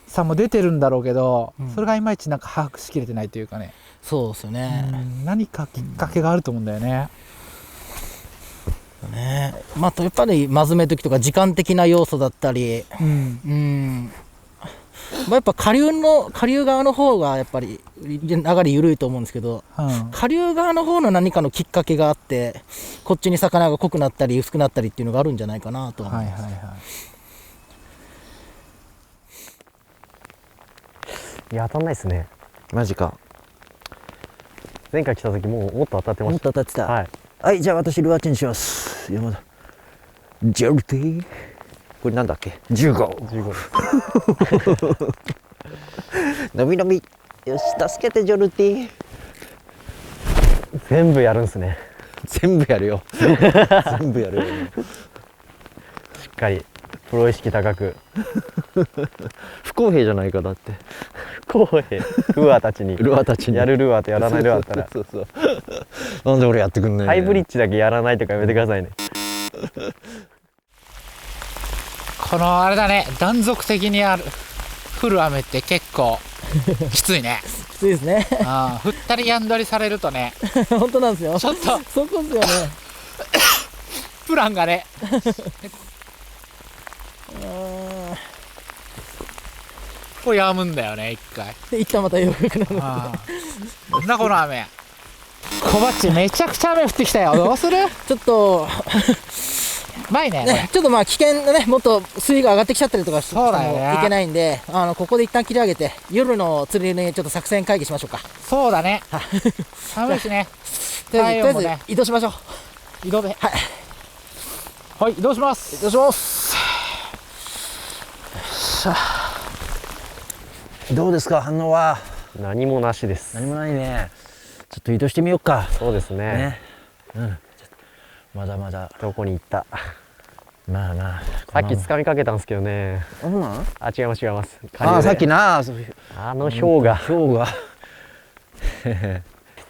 差も出てるんだろうけど、それがいまいちなんか把握しきれてないというかね。そうですよね。何かきっかけがあると思うんだよね。まあやっぱりまずめ時とか時間的な要素だったり、まあ、やっぱ下流側の方がやっぱり流れ緩いと思うんですけど、下流側の方の何かのきっかけがあってこっちに魚が濃くなったり薄くなったりっていうのがあるんじゃないかなと思います。いや当たんないですね。マジか。前回来た時もっと当たってまもっした。と当たってた。はい。はい、じゃあ私ルアーチェンジします。山田ジョルティ、これなんだっけ、15。15。のびのび、よし助けてジョルティ。全部やるんすね。全部やるよ。全部やるよ。しっかりプロ意識高く。不公平じゃないか、だって不公平。ルアーたちに。ルアーたちにやるルアーとやらないルアーだったら。そうそうなんで俺やってくんない。ハイブリッジだけやらないとかやめてくださいね。このあれだね、断続的に降る雨って結構きついね。きついですね。降ったりやんだりされるとね、本当なんですよ。ちょっとそこですよね。プランがね。これやむんだよね、一回。で一旦また弱くなる。なんだこの雨。小バッチめちゃくちゃ雨降ってきたよ。どうする？ちょっと前ね。ね、ちょっとまあ危険なね、もっと水位が上がってきちゃったりとかしてもそうだよねいけないんで、ここで一旦切り上げて夜の釣りにちょっと作戦会議しましょうか。そうだね。寒いしね。とりあえず太陽もね、移動しましょう。移動で。はい。はい、移動します。移動します。どうですか、反応は。何もなしです。何もないね。ちょっと移動してみようか。そうですね。まだまだ。どこに行った。まあまあ。さっき掴みかけたんですけどね。あんなん？あ、違います違います。さっきな、あの氷が。氷が。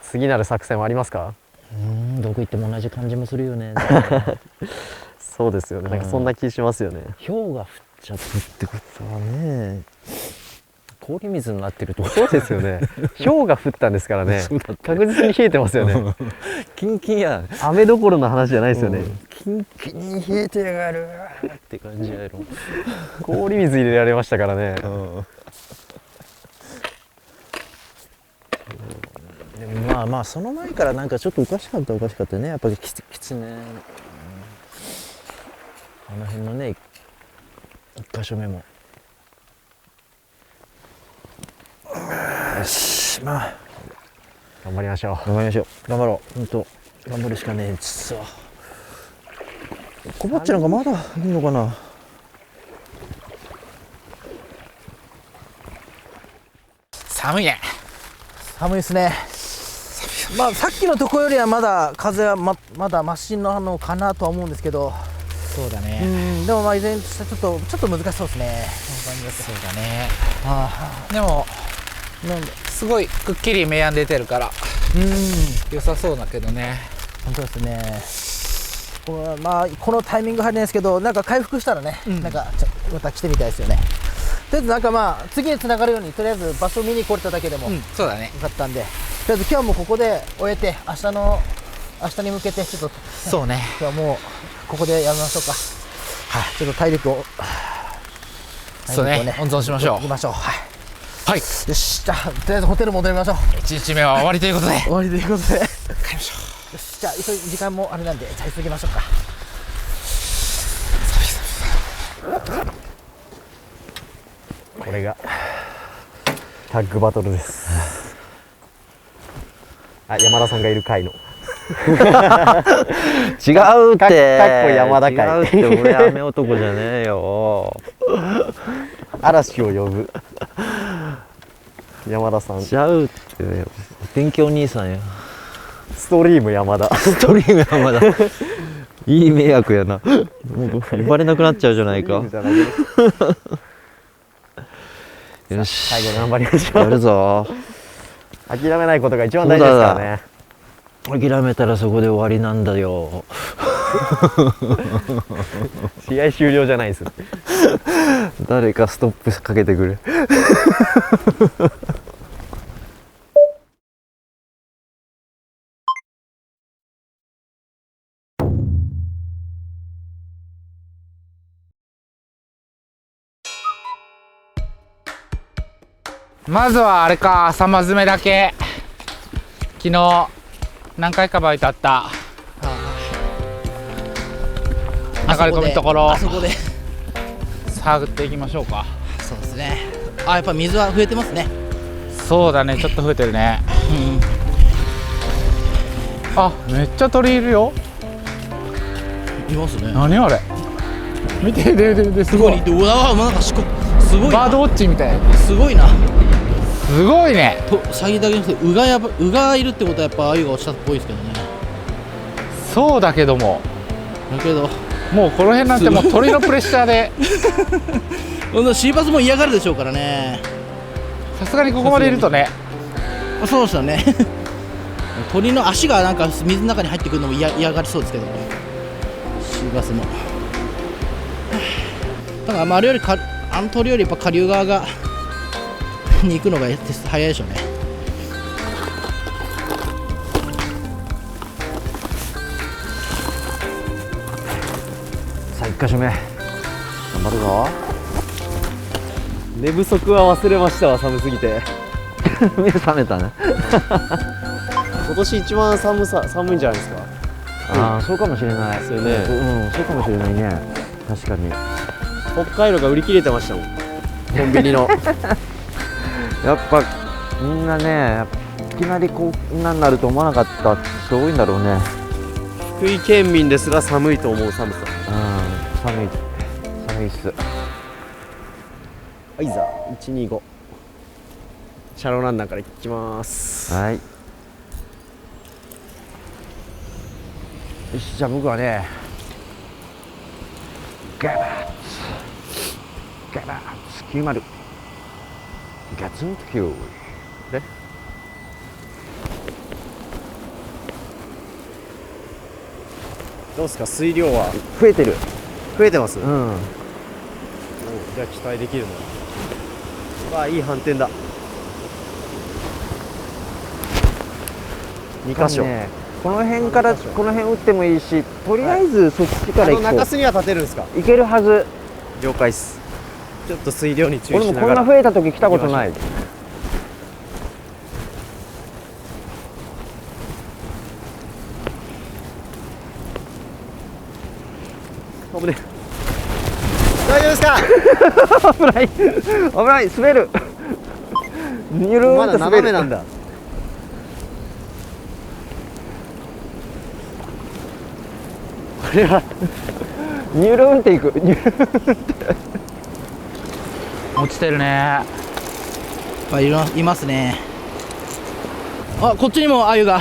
次なる作戦はありますか？どこ行っても同じ感じもするよね。そうですよね。なんかそんな気しますよね。氷が降っちゃったってことはね、氷水になってると。そうですよね。氷が降ったんですからね。確実に冷えてますよね。キンキンや。雨どころの話じゃないですよね。キンキンに冷えてやがるって感じやろ。氷水入れられましたからね。でもまあまあその前からなんかちょっとおかしかったね、やっぱりきつね。あの辺のね一箇所目もよし、まあ頑張りましょう。頑張りましょう。頑張ろう。本当頑張るしかねえっすわ。コバッチなんかまだいいのかな。寒いね。寒いですね。まあさっきのとこよりはまだ風はまだマシなのかなとは思うんですけど、そうだね。でもまあ依然としてちょっと難しそうですね。そうだね。あでもあ、なんで、すごいくっきり明暗出てるから良さそうだけどね。本当ですね。これはまあこのタイミング入れないですけど、なんか回復したらね、なんかまた来てみたいですよね。とりあえずなんかまあ次に繋がるようにとりあえず場所見に来れただけでもよそうだね。かったんで、とりあえず今日もここで終えて明日に向けてちょっとそうね。今日はもうここでやめましょうか。はい、ちょっと体力をそうね。温存しましょう。行きましょう。はい。はい。よし、じゃあとりあえずホテル戻りましょう。 1日目は終わりということで終わりということで、よ帰りましょう。し、じゃあ急い時間もあれなんで、じゃあ急ぎましょうか。これがタッグバトルです。あ、山田さんがいる回の違うって。かっこ山田会。違うって俺雨男じゃねえよ。嵐を呼ぶ山田さん。違うってお天気お兄さんや。ストリーム山田。ストリーム山田。いい迷惑やな。もう呼ばれなくなっちゃうじゃないか。ストリームじゃないよし。最後頑張りましょやるう。ぞ。諦めないことが一番大事ですからね。諦めたらそこで終わりなんだよ。試合終了じゃないです。誰かストップかけてくれ。まずはあれか、朝まずめだけ昨日何回かバイトあった流れ込みのところあそこで探っていきましょうか。そうですね。あ、やっぱ水は増えてますね。そうだね、ちょっと増えてるね。あ、めっちゃ鳥いるよ。いますね。何あれ、見て、すごい。うわ、なんかすごいな。バードウォッチみたい。すごいな。すごいね。とサギだけじゃなくてウがいるってことはやっぱアユが落ちたっぽいですけどね。そうだけども、だけどもうこの辺なんてもう鳥のプレッシャーでこのシーバスも嫌がるでしょうからね。さすがにここまでいるとね。そうですよね。鳥の足がなんか水の中に入ってくるのも嫌がりそうですけど、シーバスもだからまああれよりあの鳥よりやっぱ下流側がに行くのが早いでしょうね。さあ1箇所目頑張るぞ。寝不足は忘れましたわ、寒すぎて。目覚めたね。今年一番寒いんじゃないですか。ああ、そうかもしれないですよね。うん、そうかもしれないね。確かに北海道が売り切れてましたもん、コンビニの。やっぱみんなね、いきなりこんなになると思わなかった人多いんだろうね。福井県民ですら寒いと思う寒さ。うん、寒いっす。はい、ざ125シャローランナーからいきます。はい。よし、じゃあ僕はね、ガバッツ90ガツンとキューで、どうですか、水量は増えてる。増えてます。うん。じゃあ期待できるの。わあ、いい反転だ。2箇所、ね、この辺からこの辺打ってもいいし、とりあえずそっちから行こ中洲には立てるんですか。う。行けるはず。了解っす。ちょっと水量に注意俺もこんしながら。な増えた時来たことない。危ねかん。危ない危ない滑るゆるまだーんと滑る斜めなんだ。これはゆるーんっていくニュルーン落ちてるね。いますね。あ、こっちにも鮎が。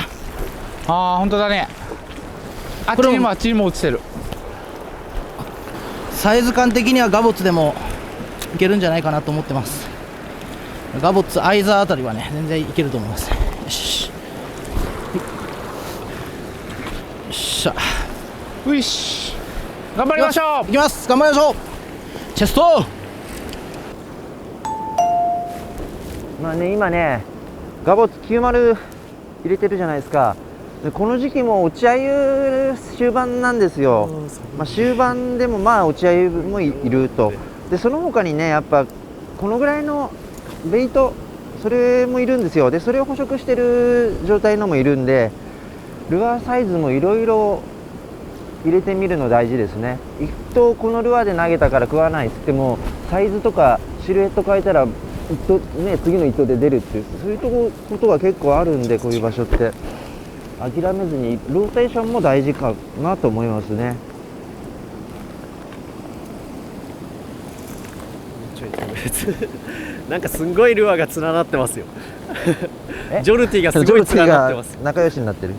ああ本当だね。あっちにもあっちにも落ちてる。サイズ感的にはガボツでもいけるんじゃないかなと思ってます。ガボツ相沢あたりはね全然いけると思います。よし、よっしゃ、ういし頑張りましょいきます。頑張りましょう。チェスト。まあね今ねガボツ90入れてるじゃないですか。でこの時期も落ち鮎終盤なんですよ。まあ、終盤でもまあ落ち鮎もいると。でその他にねやっぱこのぐらいのベイトそれもいるんですよ。でそれを捕食してる状態のもいるんでルアーサイズもいろいろ入れてみるの大事ですね。一頭このルアーで投げたから食わないっつってもサイズとかシルエット変えたら一頭、ね、次の一頭で出るっていうそういうことが結構あるんでこういう場所って諦めずにローテーションも大事かなと思いますね。なんかすんごいルアーが連なってますよ。えジョルティがすごい連なってます。仲良しになってる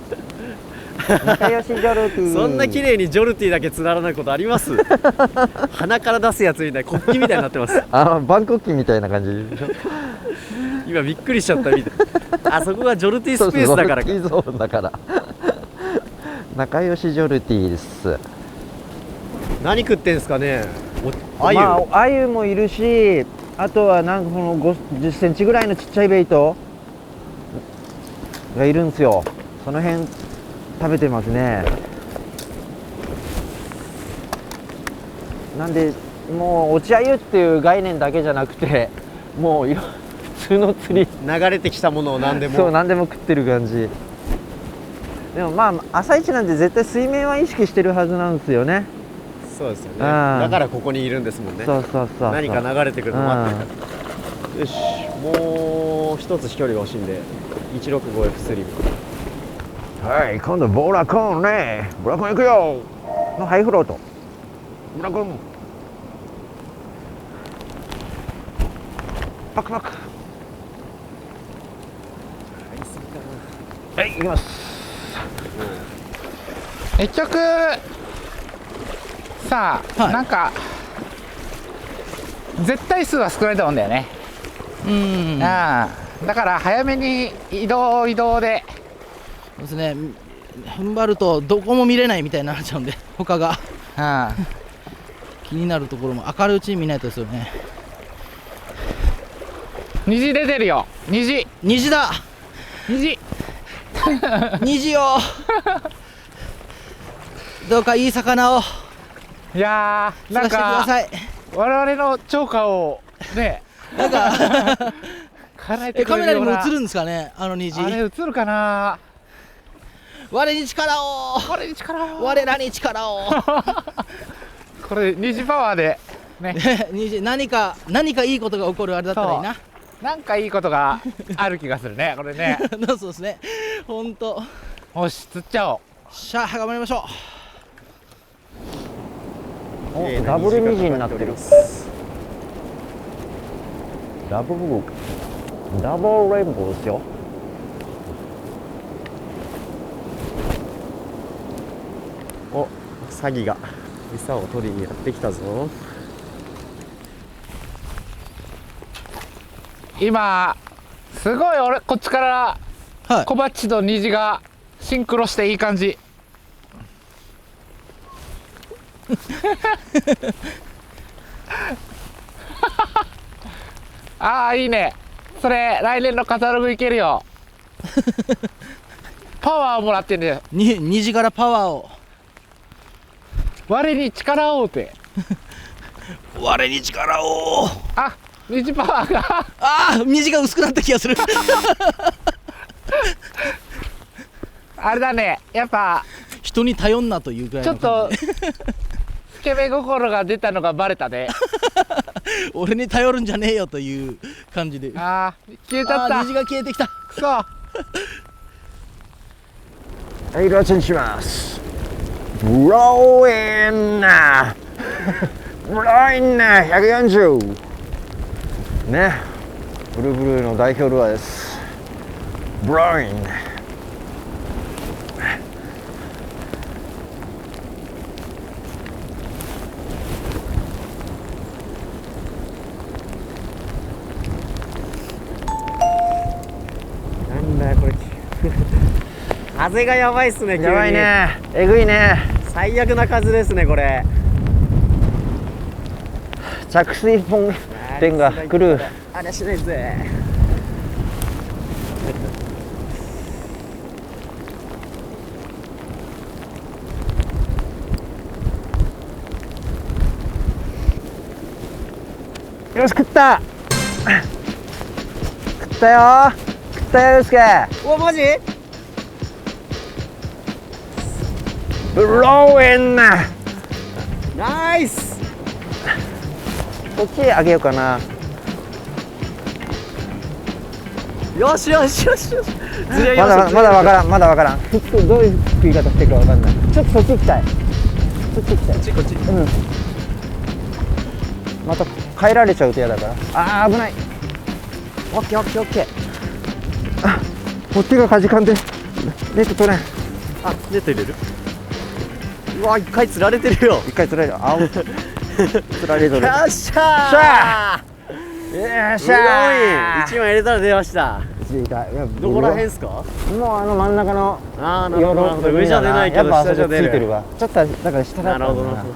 仲良しジョルティそんな綺麗にジョルティだけ連ならないことあります？鼻から出すやつみたいな国旗みたいになってます。バンコクみたいな感じでしょ今びっくりしちゃったみたい。あそこがジョルティスペースだからか。ジョルティゾーンだから仲良しジョルティです。何食ってんすかね。アユ、まあ、アユもいるしあとはなんかこの50センチぐらいのちっちゃいベイトがいるんですよ。その辺食べてますね。なんでもう落ち鮎っていう概念だけじゃなくてもう普通の釣り流れてきたものを何でも。そう何でも食ってる感じ。でもまあ朝一なんで絶対水面は意識してるはずなんですよね。そうですよね。うんだからここにいるんですもんね。そうそうそう。何か流れてくるの待ってるから。よし、もう一つ飛距離が欲しいんで 165F スリム。はい今度ボラコーンね。ボラコーン行くよのハイフロートボラコーンパクパクはい行きます。結局さあ、はいなんか絶対数は少ないと思うんだよね。ああだから早めに移動で。そうですね。踏ん張るとどこも見れないみたいになっちゃうんで他がああ気になるところも明るいうちに見ないとですよね。虹出てるよ。虹だ虹虹よどうかいい魚をいやーなん釣らせてくだかさい。我々の釣果をねなんか叶えてくカメラにれるような。も映るんですかねあの虹。あれ映るかな。我に力を我に力を。我らに力をこれ虹パワーでね虹何かいいことが起こるあれだったらいいな。なんかいいことがある気がするねこれね。そうですね。ほんとよし釣っちゃおう。しゃあ頑張りましょう。ダブル虹になってる。ダブルレインボーですよ。お、サギが餌を取りにやってきたぞ。今すごい俺こっちからはい小バッチと虹がシンクロしていい感じ。ああいいね。それ来年のカタログいけるよ。パワーをもらってんだよ。虹からパワーを。我に力をって。我に力を。あ虹パワーがああ虹が薄くなった気がする。あれだねやっぱ人に頼んなというぐらいちょっとの感じでスケベ心が出たのがバレたね。俺に頼るんじゃねえよという感じで。あー消えちゃった。虹が消えてきた。くそ。はい、色チェンジします。ブローインナブローインナ140ね、ブルーブルーの代表ルアーです。ブローインなんだよこれ風がやばいっすね。やばいね、えぐいね、最悪な風ですねこれ。着水本点が来る。あれしないぜ。よし食った食ったよ食ったよ。よしけおマジブローインナナイス。こっちあげようかな。よしよしよしよし。まだわからん、まだわからん。どういう食い方してるかわかんない。ちょっとそっち行きたい。そっち行きたい。こっち。うん。また帰られちゃうと嫌だから。ああ危ない。オッケーオッケーオッケー。あ、こっちがかじかんでネット取れん。あ、ネット入れる。うわ、一回釣られてるよ。一回釣られる。あ、釣られとる。よっしゃー。よっしゃー。一枚入れたら出ました。どこら辺ですか？もう真ん中の。ああ、なるほど。上じゃ出ないけど下じゃ出るわ。ちょっとだから下だった。なるほどなるほ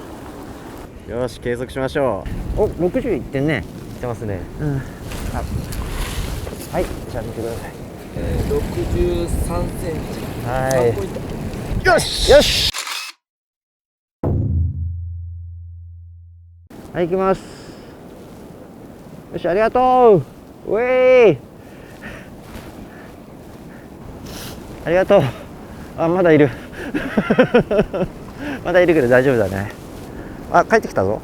ど。よし、計測しましょう。お、60いってんね。いってますね。うん。はい、じゃあ見てください。63センチ。はい。よし。よし。はい、行きます。よし、ありがとう。ウェイ。ありがとう。あ、まだいる。まだいるけど大丈夫だね。あ、帰ってきたぞ。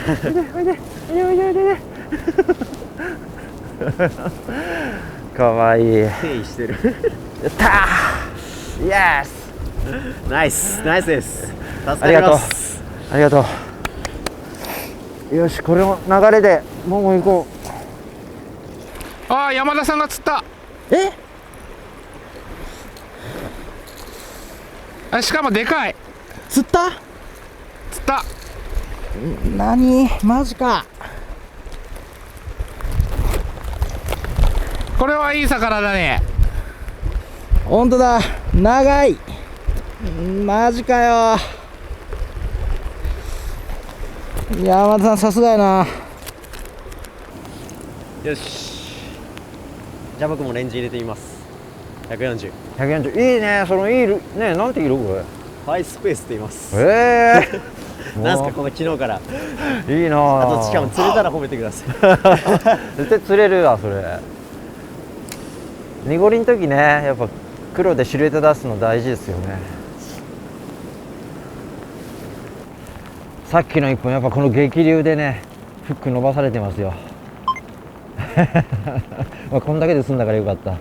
おいで、おいで、おいで、おいで、おいで。かわいい。定位してる。やったー。イエス。ナイス、ナイスです。助かります。ありがとう。よし、これの流れでもう行こああ山田さんが釣った。え？あしかもでかい。釣った？釣った。何？マジか。これはいい魚だね。本当だ。長い。マジかよ。山田さんさすがやな。よし、じゃあ僕もレンジ入れてみます。140。140いいね。そのいいね。なんて色これ？ファイスペースって言います。なんすかこの昨日から。いいな。あとしかも釣れたら褒めてください。絶対釣れるわそれ。濁りの時ね、やっぱ黒でシルエット出すの大事ですよね。さっきの1本やっぱこの激流でねフック伸ばされてますよ。まあこんだけで済んだからよかった。やっ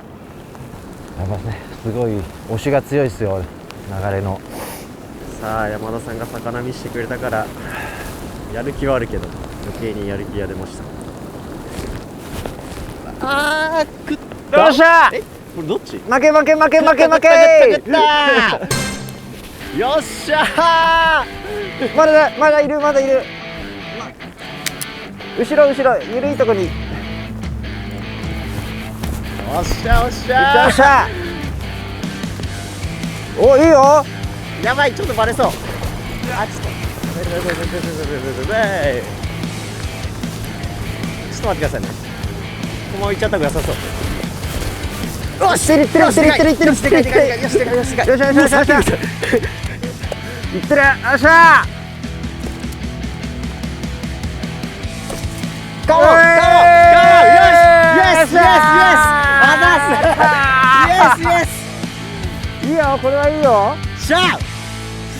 ぱねすごい押しが強いですよ流れの。さあ山田さんが魚見してくれたからやる気はあるけど余計にやる気が出ました。あー食った。よっしゃー。これどっち？負け負け負け負け負け食ったよっしゃー。まだまだいるまだいる。後ろ後ろ緩いとこに。おっしゃおっしゃおっしゃ。おいいよ。やばいちょっとバレそう。あちょっと待ってくださいね。このまま行っちゃった方が良さそう。よし、いってるいってるいってるいってるいってるいってる。よしよしよしよしよしよし。いってる。よっしゃ。カモンカモンカモン。よしイエスイエスイエス。あざす。イエスイエス。いいよこれはいいよ。しゃあ。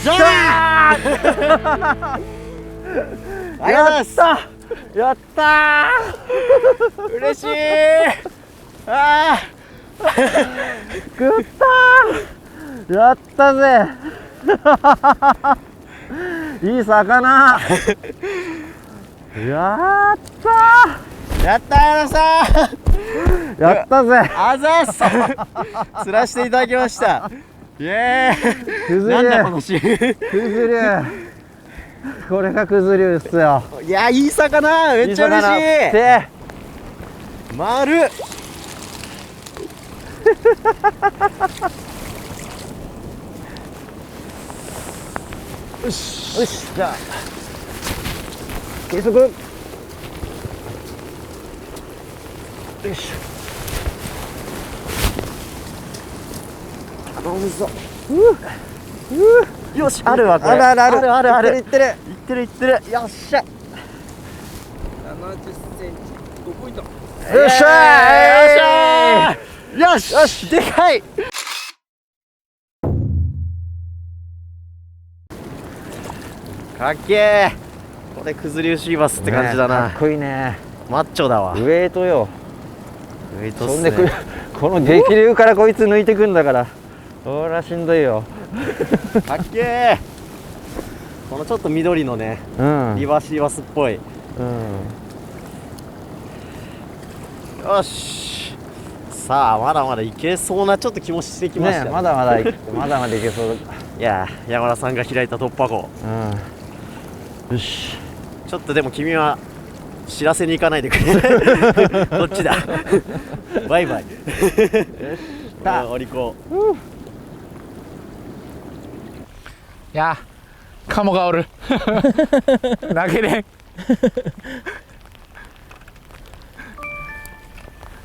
しゃあ。ありがとうございます。やったー嬉しいあー食ったーやったぜいい魚やったーやったー矢野さんやったぜあざっす釣らせていただきましたイエーイなんだこのシーンクズリュウこれがクズリュウっすよ。いやいい魚めっちゃ嬉しいで丸よしよしじゃあ計測よいしょ頼むぞよしあるわこれあるあるあるあるいってるいってるいってるよっしゃよっしゃーよしよしでかいかっけーこれクズリュウシーバスって感じだな、かっこいいねマッチョだわウエイトよ。ウェイトっすそんでねこの激流からこいつ抜いてくんだからほらしんどいよ。かっけーこのちょっと緑のねうんリバーシーバスっぽいうんよしさあまだまだいけそうなちょっと気もしてきましたねねまだまだまだまだいけそういやー山田さんが開いた突破口よしちょっとでも君は知らせに行かないでくれこっちだバイバイお利口いやカモがおる投げれん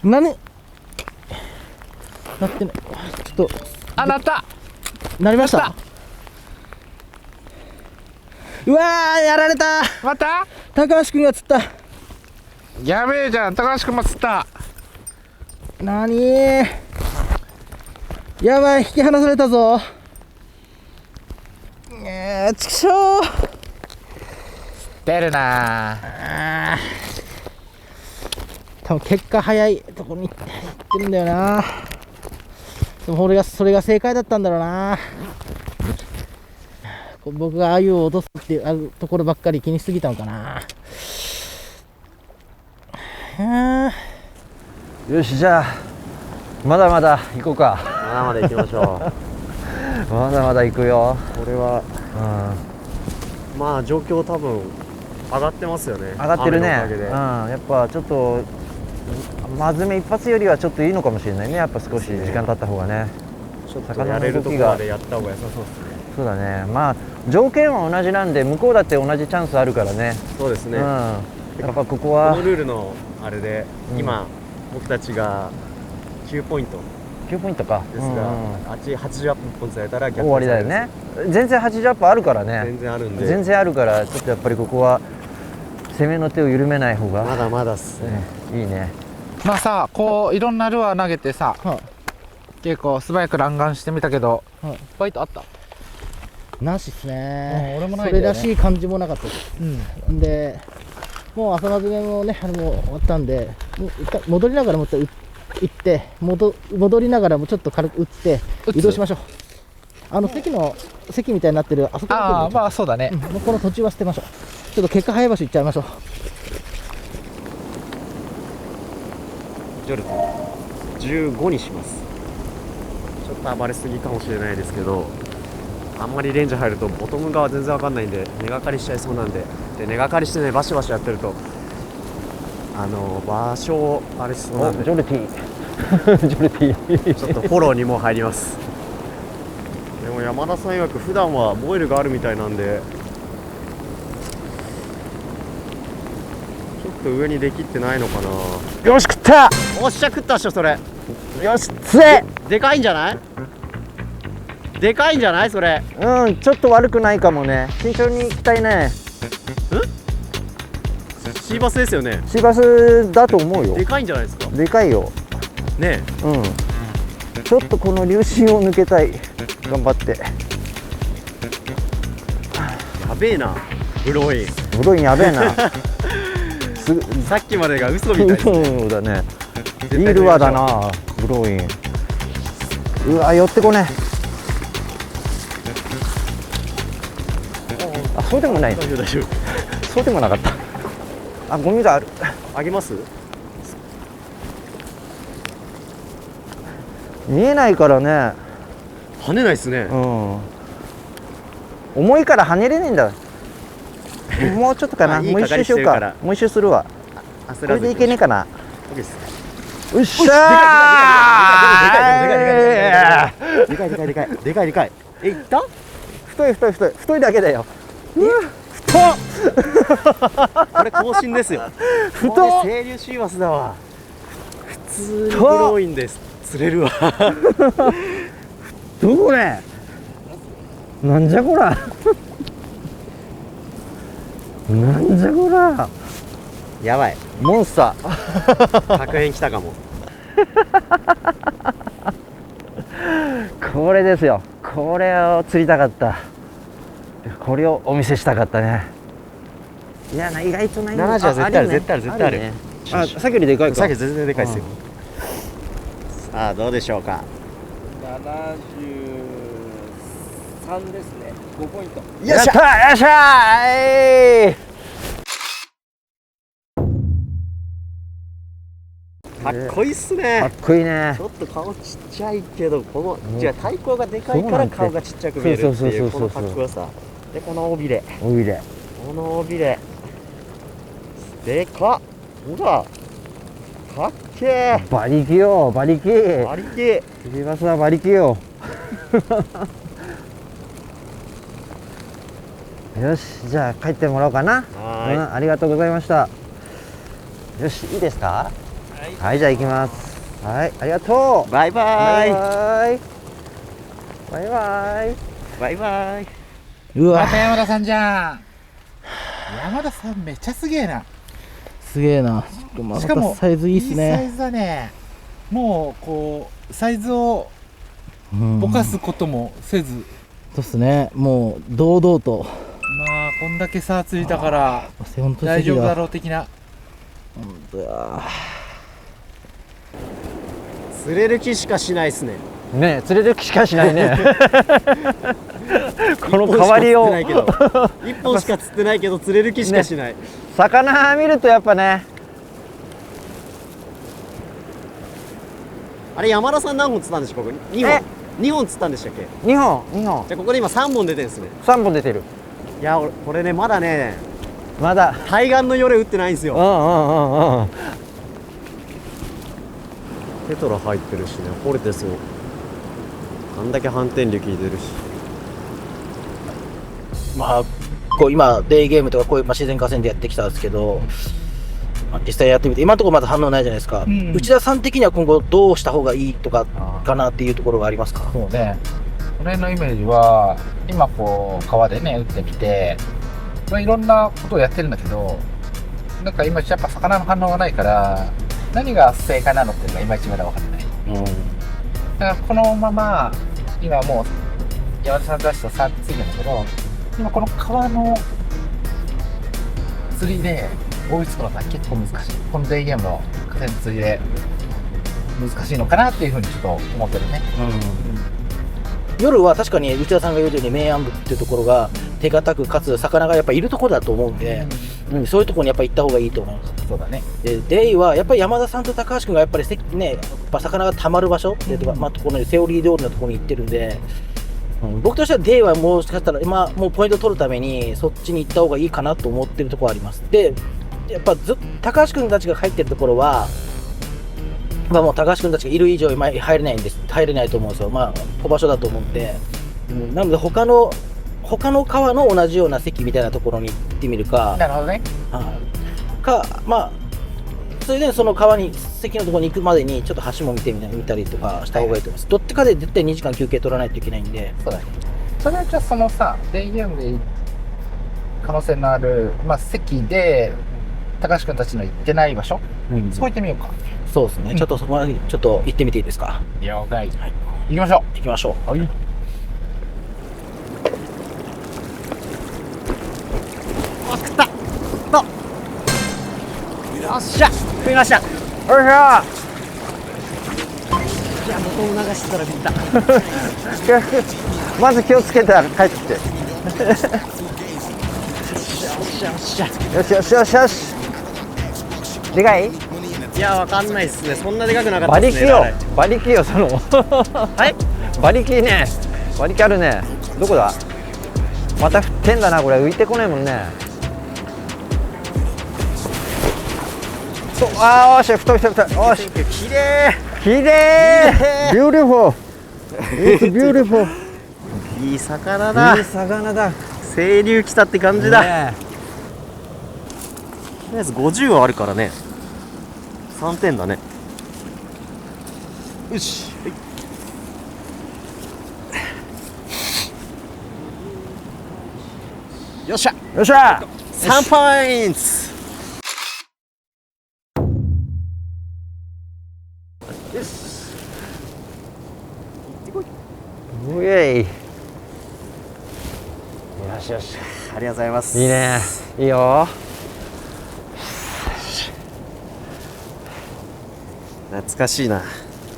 何なってないちょっとあなったなりましたうわーやられたまた高橋君が釣ったやべえじゃん高橋君も釣ったなにーやばい引き離されたぞちくしょう出るな多分結果早いところに行ってるんだよなでもそれが正解だったんだろうな僕が鮎を落とすっていうところばっかり気にしすぎたのかなよしじゃあまだまだ行こうか。まだまだ行きましょまだまだ行くよ。うこれはうんまあ状況多分上がってますよね上がってるね。雨のおかげでやっぱちょっとまずめ一発よりはちょっといいのかもしれないね。やっぱ少し時間経った方がね。ちょっとやれるところまでやった方が良さそうですねそうだね。まあ条件は同じなんで向こうだって同じチャンスあるからね。そうですね、やっぱこここはのルールのあれで、うん今僕たちが9ポイント9ポイントか。ですが、あっち80アップポイントされたら逆終わりだよね。全然80アップあるからね。全然あるんで全然あるからちょっとやっぱりここは攻めの手を緩めない方が、まだまだっすね、いいね。まあさこういろんなルアー投げてさは結構素早く乱眼してみたけどはいバイトあったなしっすね俺もないんだよねそれらしい感じもなかったですうんでもう朝まずめもねもう終わったんでもう一回戻りながらもう一回行って戻りながらもちょっと軽く打って打つ移動しましょう席みたいになってるあそこのああまあそうだねもうこの途中は捨てましょうちょっと結果早い場所行っちゃいましょうジョル15にします。ちょっと暴れすぎかもしれないですけど、あんまりレンジ入るとボトム側全然わかんないんで根がかりしちゃいそうなんで、根がかりしてねバシバシやってると場所をあれしそうなんで、ジョルティジョルティちょっとフォローにも入ります。でも山田さん曰く普段はボイルがあるみたいなんで、ちょっと上にできってないのかな。よし食った。おっしゃ食ったっしょそれ。よし釣れ。でかいんじゃない？でかいんじゃないそれ。ちょっと悪くないかもね。慎重に行きたいね。シーバスですよね。シーバスだと思うよ。でかいんじゃないですか。でかいよ。ねちょっとこの粒子を抜けたい。頑張って。え、やべえな。ブローイン。ブロインやべえな。さっきまでが嘘みたいですね。そうだね。いるわだな、ブローイン。うわ、寄ってこね。あ、そうでもない。大丈夫大丈夫。そうでもなかった。あ、ゴミがある。あげます？見えないからね。跳ねないですね。うん。重いから跳ねれねえんだ。もうちょっとかな。あいいもう一周しようか。もう一周するわ。これでいけねえかな。オッケーです。よっしゃー。でかいでかいでかいでかいでかい。え、いった？太い太い太い太いだけだよ。太っ。これ更新ですよ。太っ。これ清流シーバスだわ。普通にブローインです。釣れるわ。どこね。なんじゃこら。なんじゃこら。やばい。モンスター。確変来たかも。これですよ。これを釣りたかった。これをお見せしたかったね。いやな、意外とない。70は絶対ある絶対ある絶対ある。ね、あ、さっきよりでかいか。さっき全然でかいですよ。さあどうでしょうか。73ですね。5ポイント。よっしゃー、よっしゃー。かっこいいっすかねっ。こいいねち。ょっと顔ちっちゃいけど、このじゃあ体高がでかいから顔がちっちゃく見えるっていうこのかっこよさで、この尾びれ、おいで。この尾びれでかっ。ほらかっけー。馬力よ、馬力。ありけ釣りバスは馬力よ。よし、じゃあ帰ってもらおうかな。はありがとうございました。よし、いいですか。はい、じゃあ行きます。はい、ありがとう。バイババイイバイ。バイバイ。バイバイ。うわ、また山田さんじゃん。山田さんめっちゃすげえな。すげえな。しかもサイズいいっすね。サイズだね。もうこうサイズをうんぼかすこともせず、そうっすね。もう堂々と。まあこんだけ差ついたから本当に大丈夫だう。ろう的な。本当や。釣れる気しかしないっすね。ねえ、釣れる気しかしないね。この代わりを。一本しか釣ってないけど釣れる気しかしない。魚見るとやっぱね。あれ山田さん何本釣ったんでしょう。ここ2本。2本釣ったんでしたっけ。2本、2本。じゃあここで今3本出てるんですね。 3本出てる。いや俺これねまだねまだ。対岸のよれ打ってないんですよ。うんうんうんうん。テトラ入ってるしね、掘れてそう。あんだけ反転力出るし。まあこう今デイゲームとかこういう、自然河川でやってきたんですけど、実際やってみて今のところまだ反応ないじゃないですか。内田さん的には今後どうした方がいいとかかなっていうところがありますか。そうね。俺のイメージは今こう川でね打ってみて、まあ、いろんなことをやってるんだけど、なんか今やっぱ魚の反応がないから何が正解なのっていうのがいまいちまだ分かってない。だからこのまま今もう山田さんと出した3ついてるんだけど、今この川の釣りで追いつくのが結構難しい。このデイゲームの河川釣りで難しいのかなっていうふうにちょっと思ってるね。夜は確かに内田さんが言うように明暗部っていうところが手堅くかつ魚がやっぱいるところだと思うんで、そういうところにやっぱ行った方がいいと思います。そうだね。でデイはやっぱり山田さんと高橋君がやっぱりね、やっぱ魚がたまる場所っていうところ、このセオリー通りのところに行ってるんで、僕としてはデイはもしかしたら今もうポイント取るためにそっちに行った方がいいかなと思ってるところはあります。でやっぱ高橋君たちが入ってるところは、もう高橋君たちがいる以上入れないと思うんですよ。小場所だと思うんで、なので他の川の同じような席みたいなところに行ってみるか、なるほどね。それでその川に席のところに行くまでにちょっと橋も見たりとかした方がいいと思います。どっちかで絶対2時間休憩取らないといけないんで。そうだね。それはじゃあそのさ、デイゲームで可能性のある、席で高橋君たちの行ってない場所、そこ行ってみようか。そうですね。ちょっとそこまでちょっと行ってみていいですか。了解。はい。行きましょう。行きましょう。はい。っしゃ食いました。よよっしゃいや元を流してたらビビった。まず気をつけたら帰ってきて。よっしゃよしよしよしよし。でかい？いやわかんないですね。そんなでかくなかった馬ですね。力よ馬力よそのはい馬力ね、馬力あるね。どこだ？また振ってんだなこれ、浮いてこないもんね。そう、あー、よし、太い太い太い、よし、綺麗。きれい、ビューティフォー、It's beautiful。いい魚だ。いい魚だ。清流来たって感じだ。ねとりあえず50はあるからね。3点だね。よし。はいよっしゃ。よっしゃ。 3ポイント。よし。うえい。よしよし。ありがとうございます。いいね。いいよ。懐かしいな。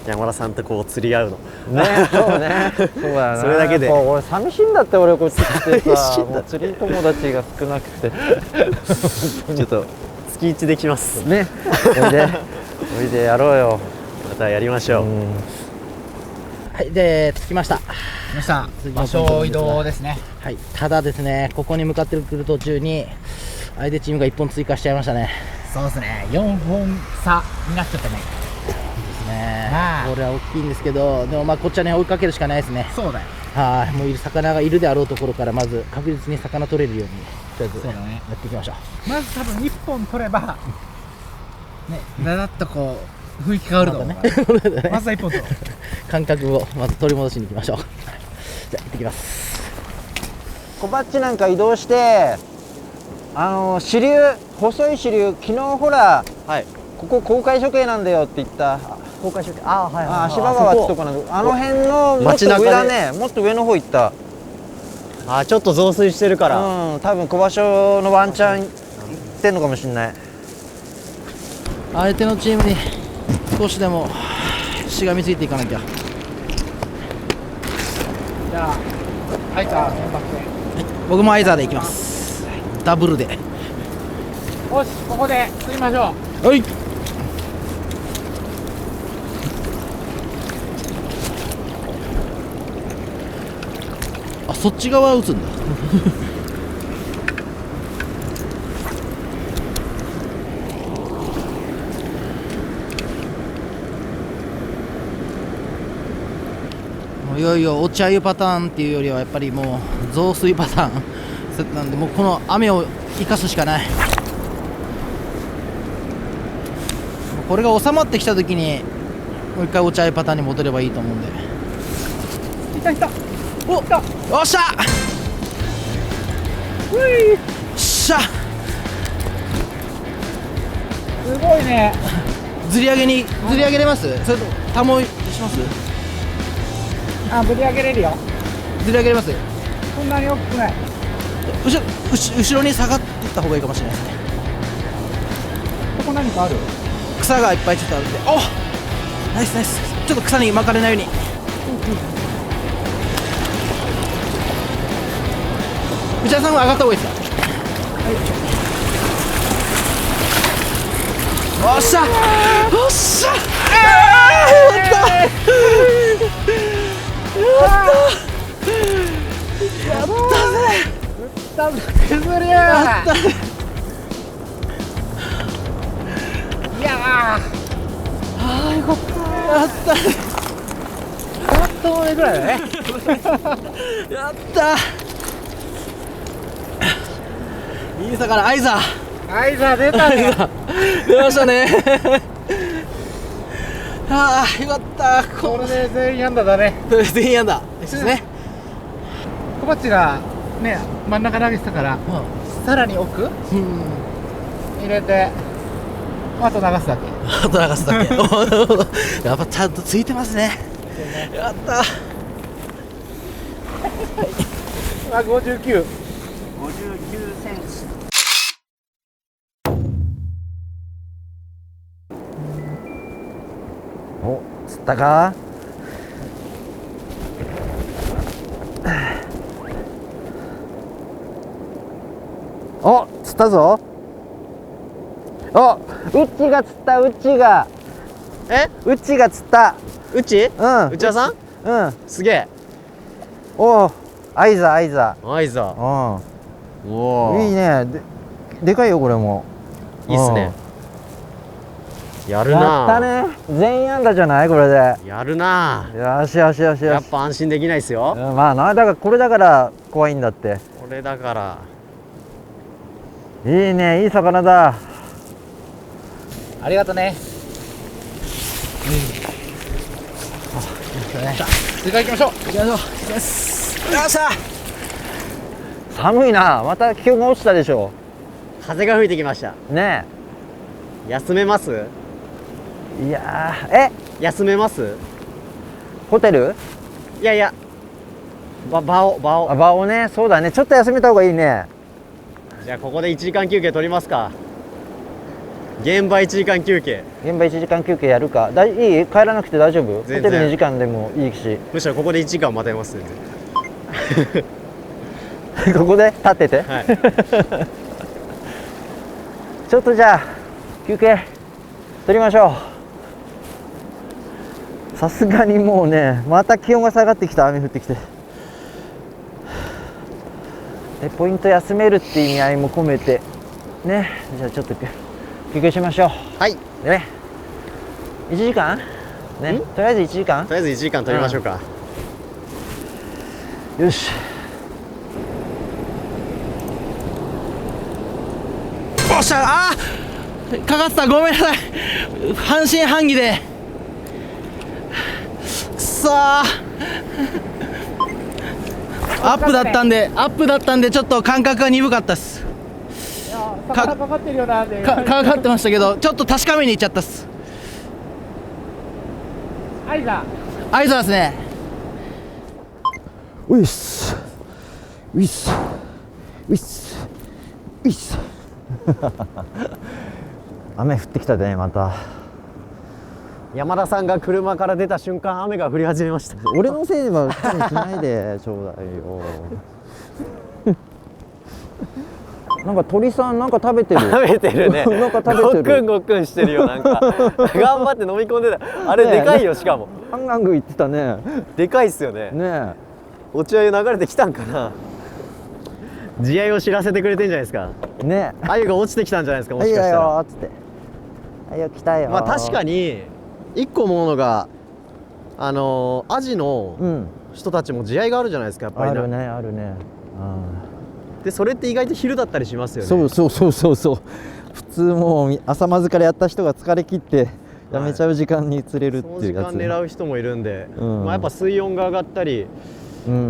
山田さんとこう釣り合うの。ね、そうね。そうだな。それだけでこう俺寂しいんだって、俺こっち来て寂しさ、いんだもう釣り友達が少なくて。ちょっと月1できます。ね。おいでやろうよ。またやりましょう。はい、で着きました。場所移動ですね。はい、ただですね、ここに向かってくる途中に相手チームが1本追加しちゃいましたね。そうですね。4本差になっちゃったね。まあこれは大きいんですけど、でもまあこっちはね追いかけるしかないですね。そうだよ。はい、もういる魚がいるであろうところからまず確実に魚取れるようにとりあえずそうだね。やっていきましょう。まず多分1本取れば、ね、だだっとこう雰囲気変わると思う。まずは1本取ろう。感覚をまず取り戻しに行きましょう。じゃあ行ってきます。小バッチなんか移動して、支流、細い支流、昨日ほら、はい。ここ公開処刑なんだよって言った。公開処刑。あはいはい。足場川ってとこなんだ。あの辺のもっと街中で上だね。もっと上の方行った。あちょっと増水してるから。うん、多分小場所のワンチャン行ってんのかもしれない。相手のチームに少しでもしがみついていかなきゃ。じゃあ、はい、じゃあ、先発で。僕もアイザーで行きます。ダブルで。よし、ここで釣りましょう。はい。あ、そっち側打つんだ。もういよいよ落ちあゆパターンっていうよりはやっぱりもう増水パターンなんで、もうこの雨を生かすしかない。これが収まってきたときにもう一回落ちあゆパターンに戻ればいいと思うんで。いたいた。おっ、よっしゃういよっしゃ、すごいね。ずり上げれます？それとタモします？あ、ぶり上げれるよ。ずり上げれます？そんなに大きくない。後ろに下がっていった方がいいかもしれないですね。ここ何かある？草がいっぱいちょっとあるんで。お、ナイスナイス。ちょっと草に巻かれないように。内田さんは上がった方がいいですか？おっしゃおっしゃ、やったやった崩れやったぜ。いやー、よかったやったぜ。やっと目ぐらいだね。やったいい魚、アイザアイザー出たね。ー出ましたね。ああ、よかった。これで全員安打だね。全員やんだですね。小バッチがね、真ん中投げてたから、さらに奥うん、入れて、あと流すだけ。あと流すだけ。やっぱちゃんとついてますね。やった。あ、59。59センチ。釣ったか。お、釣ったぞ。お、うっちが釣った。うちが釣った。うちうん内田さんうん。すげえ。おお、アイザ。アイザうおおん。いいね。でかいよこれも。いいっすね。やるな。やったね。全員安打じゃないこれで。やるな。よしよしよしよし。やっぱ安心できないっすよ。まあな、だからこれだから怖いんだって。これだから。いいね、いい魚だ。ありがとね。次行きましょう。行きましょう。よっしゃ。寒いな。また気温が落ちたでしょ。風が吹いてきました。ね休めます？え。いやー、休めます？ホテル？いやいや。場を。あ、場をね。そうだね。ちょっと休めた方がいいね。じゃあここで1時間休憩取りますか。現場1時間休憩。現場1時間休憩やるか。いい？帰らなくて大丈夫？ホテ全然ル2時間でもいいし。むしろここで1時間待てますんで。ここで立ってて。はい。ちょっとじゃあ休憩取りましょう。さすがにもうね、また気温が下がってきた。雨降ってきて。でポイント休めるって意味合いも込めてね。じゃあちょっと休憩しましょう。はい。でね、1時間ね、とりあえず1時間。とりあえず1時間取りましょうか。よし。おっしゃ。あー、かかった。ごめんなさい。半信半疑で。くそー。アップだったんでちょっと感覚が鈍かったっす。かかってるよな。かかってましたけど、ちょっと確かめに行っちゃったっす。アイザアイザーですね。ウィスウィスウィスウィス雨降ってきたね。また山田さんが車から出た瞬間、雨が降り始めました。俺のせいはしないでちょうだいよ。なんか鳥さんなんか食べてる。食べてるね。なんか食べてる。ごっくんごっくんしてるよ。なんか頑張って飲み込んでた。あれでかいよ。しかもハンガング言ってたね。でかいっすよね。ね落合流れてきたんかな。地合いを知らせてくれてんじゃないですか。えね鮎が落ちてきたんじゃないですか。え。はいよもしかしたら。ーっつって。はいよ来たよー。まあ確かに一個思うのがアジのうん。人たちも地合いがあるじゃないですか。やっぱりな。あるねあるね。でそれって意外と昼だったりしますよね。そう普通もう朝まずからやった人が疲れ切ってやめちゃう時間に釣れるってその時間いうやつ。狙う人もいるんで、うんまあやっぱ水温が上がったりうんうんう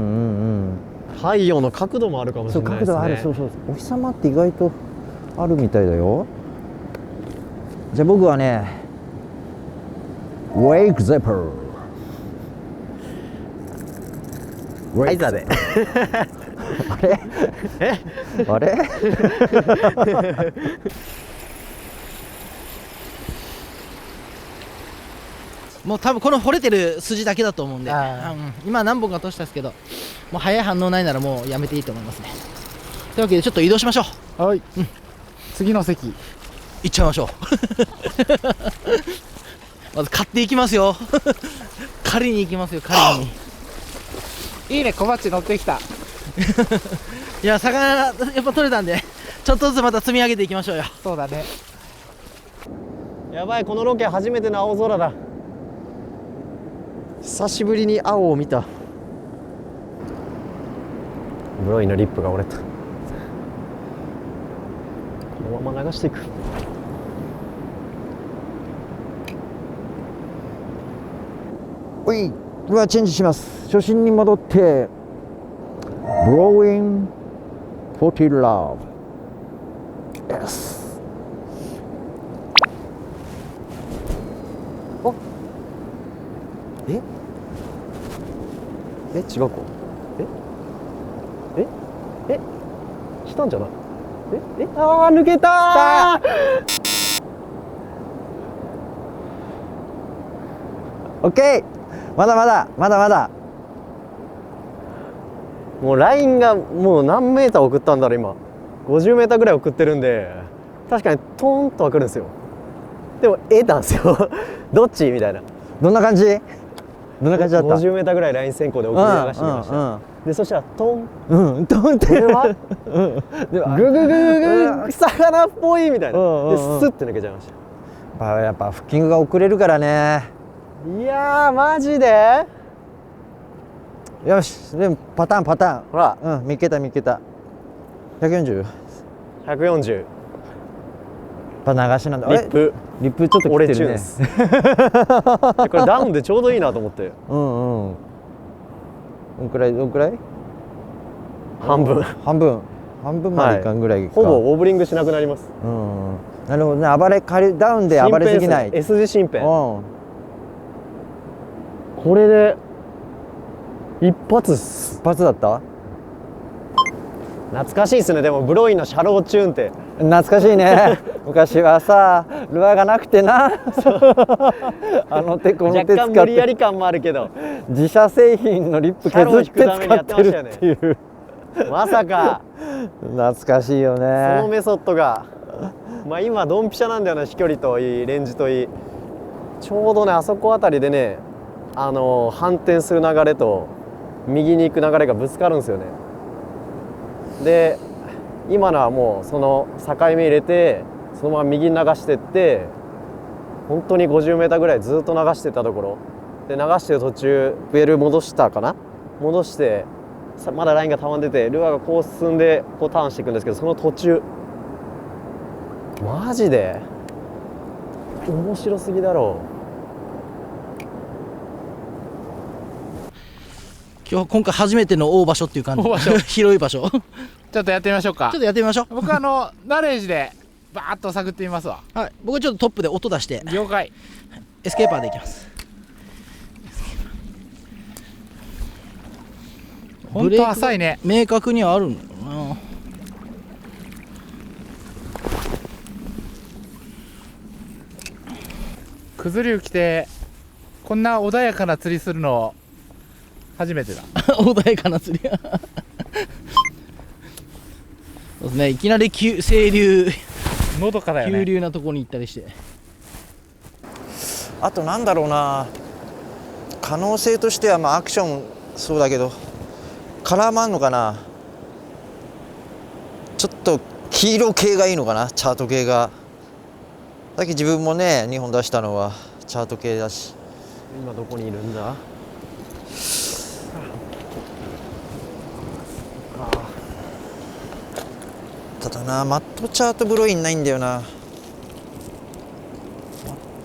ん。太陽の角度もあるかもしそうれないですね。角度ある。そうお日様って意外とあるみたいだよ。じゃあ僕はねウェイクゼッパーアイザーで。あれあれもう多分この掘れてる筋だけだと思うんで、あ今何本か落としたんですけど、もう早い反応ないならもうやめていいと思いますね。というわけでちょっと移動しましょう。はい。次の席。行っちゃいましょう。まず買っていきますよ。狩りに行きますよ。狩りに。いいね。小鉢乗ってきた。いや、魚やっぱ取れたんで、ちょっとずつまた積み上げていきましょうよ。そうだね。やばい、このロケ初めての青空だ。久しぶりに青を見た。ブロイのリップが折れた。このまま流していく。おい、ではチェンジします。初心に戻ってBlowing 40 Love Yes。 違うか。したんじゃない。あー抜けたー。オッケー。まだまだまだまだ。もうラインがもう何メーター送ったんだろう今。50メーターぐらい送ってるんで、確かにトーンとは来るんですよ。でもなんですよ。どっちみたいな。どんな感じ？どんな感じだった？ 50メーターぐらいライン先行で送り流してみました。でそしたらトン、トンってこれはグググググ魚っぽいみたいな。でスッて抜けちゃいました。やっぱフッキングが遅れるからね。いやーマジで。よし、でもパターンほら、見っけた140。 140。やっぱ流しなんだ。リップちょっと俺来てるね。チューンです。これダウンでちょうどいいなと思って。どんくらい半分までいかんぐらいか。ほぼウォブリングしなくなります。なるほどね。ダウンで暴れすぎない。 S 字新編。これで一発っす。一発だった。懐かしいっすね。でもブロインのシャローチューンって懐かしいね。昔はさ、ルアーがなくてな。あの手この手使若干無理やり感もあるけど、自社製品のリップ削って使ってるっていう。まさか懐かしいよそのね。メソッドが、まあ今ドンピシャなんだよな。飛距離といいレンジといい。ちょうどねあそこあたりでね、反転する流れと右に行く流れがぶつかるんですよね。で今のはもうその境目入れてそのまま右に流してって本当に50メーターぐらいずっと流してったところで、流してる途中ベル戻したかな、戻してまだラインがたまんでてルアーがこう進んでこうターンしていくんですけど、その途中マジで面白すぎだろ今回初めての大場所っていう感じ。大場所広い場所。ちょっとやってみましょうか。ちょっとやってみましょう。僕ナレージでバーッと探ってみますわ。はい、僕はちょっとトップで音出して了解。エスケーパーでいきます。本当浅いね。明確にはあるんだよな。九頭竜来てこんな穏やかな釣りするの初めてだ。穏やかな釣り。そうですね、いきなり清流のどかだよね。急流なところに行ったりして。あとなんだろうな、可能性としてはまあアクションそうだけどカラーもあんのかな。ちょっと黄色系がいいのかな、チャート系が。さっき自分もね2本出したのはチャート系だし。う。今どこにいるんだ。ただな、マットチャートブロインないんだよな。マ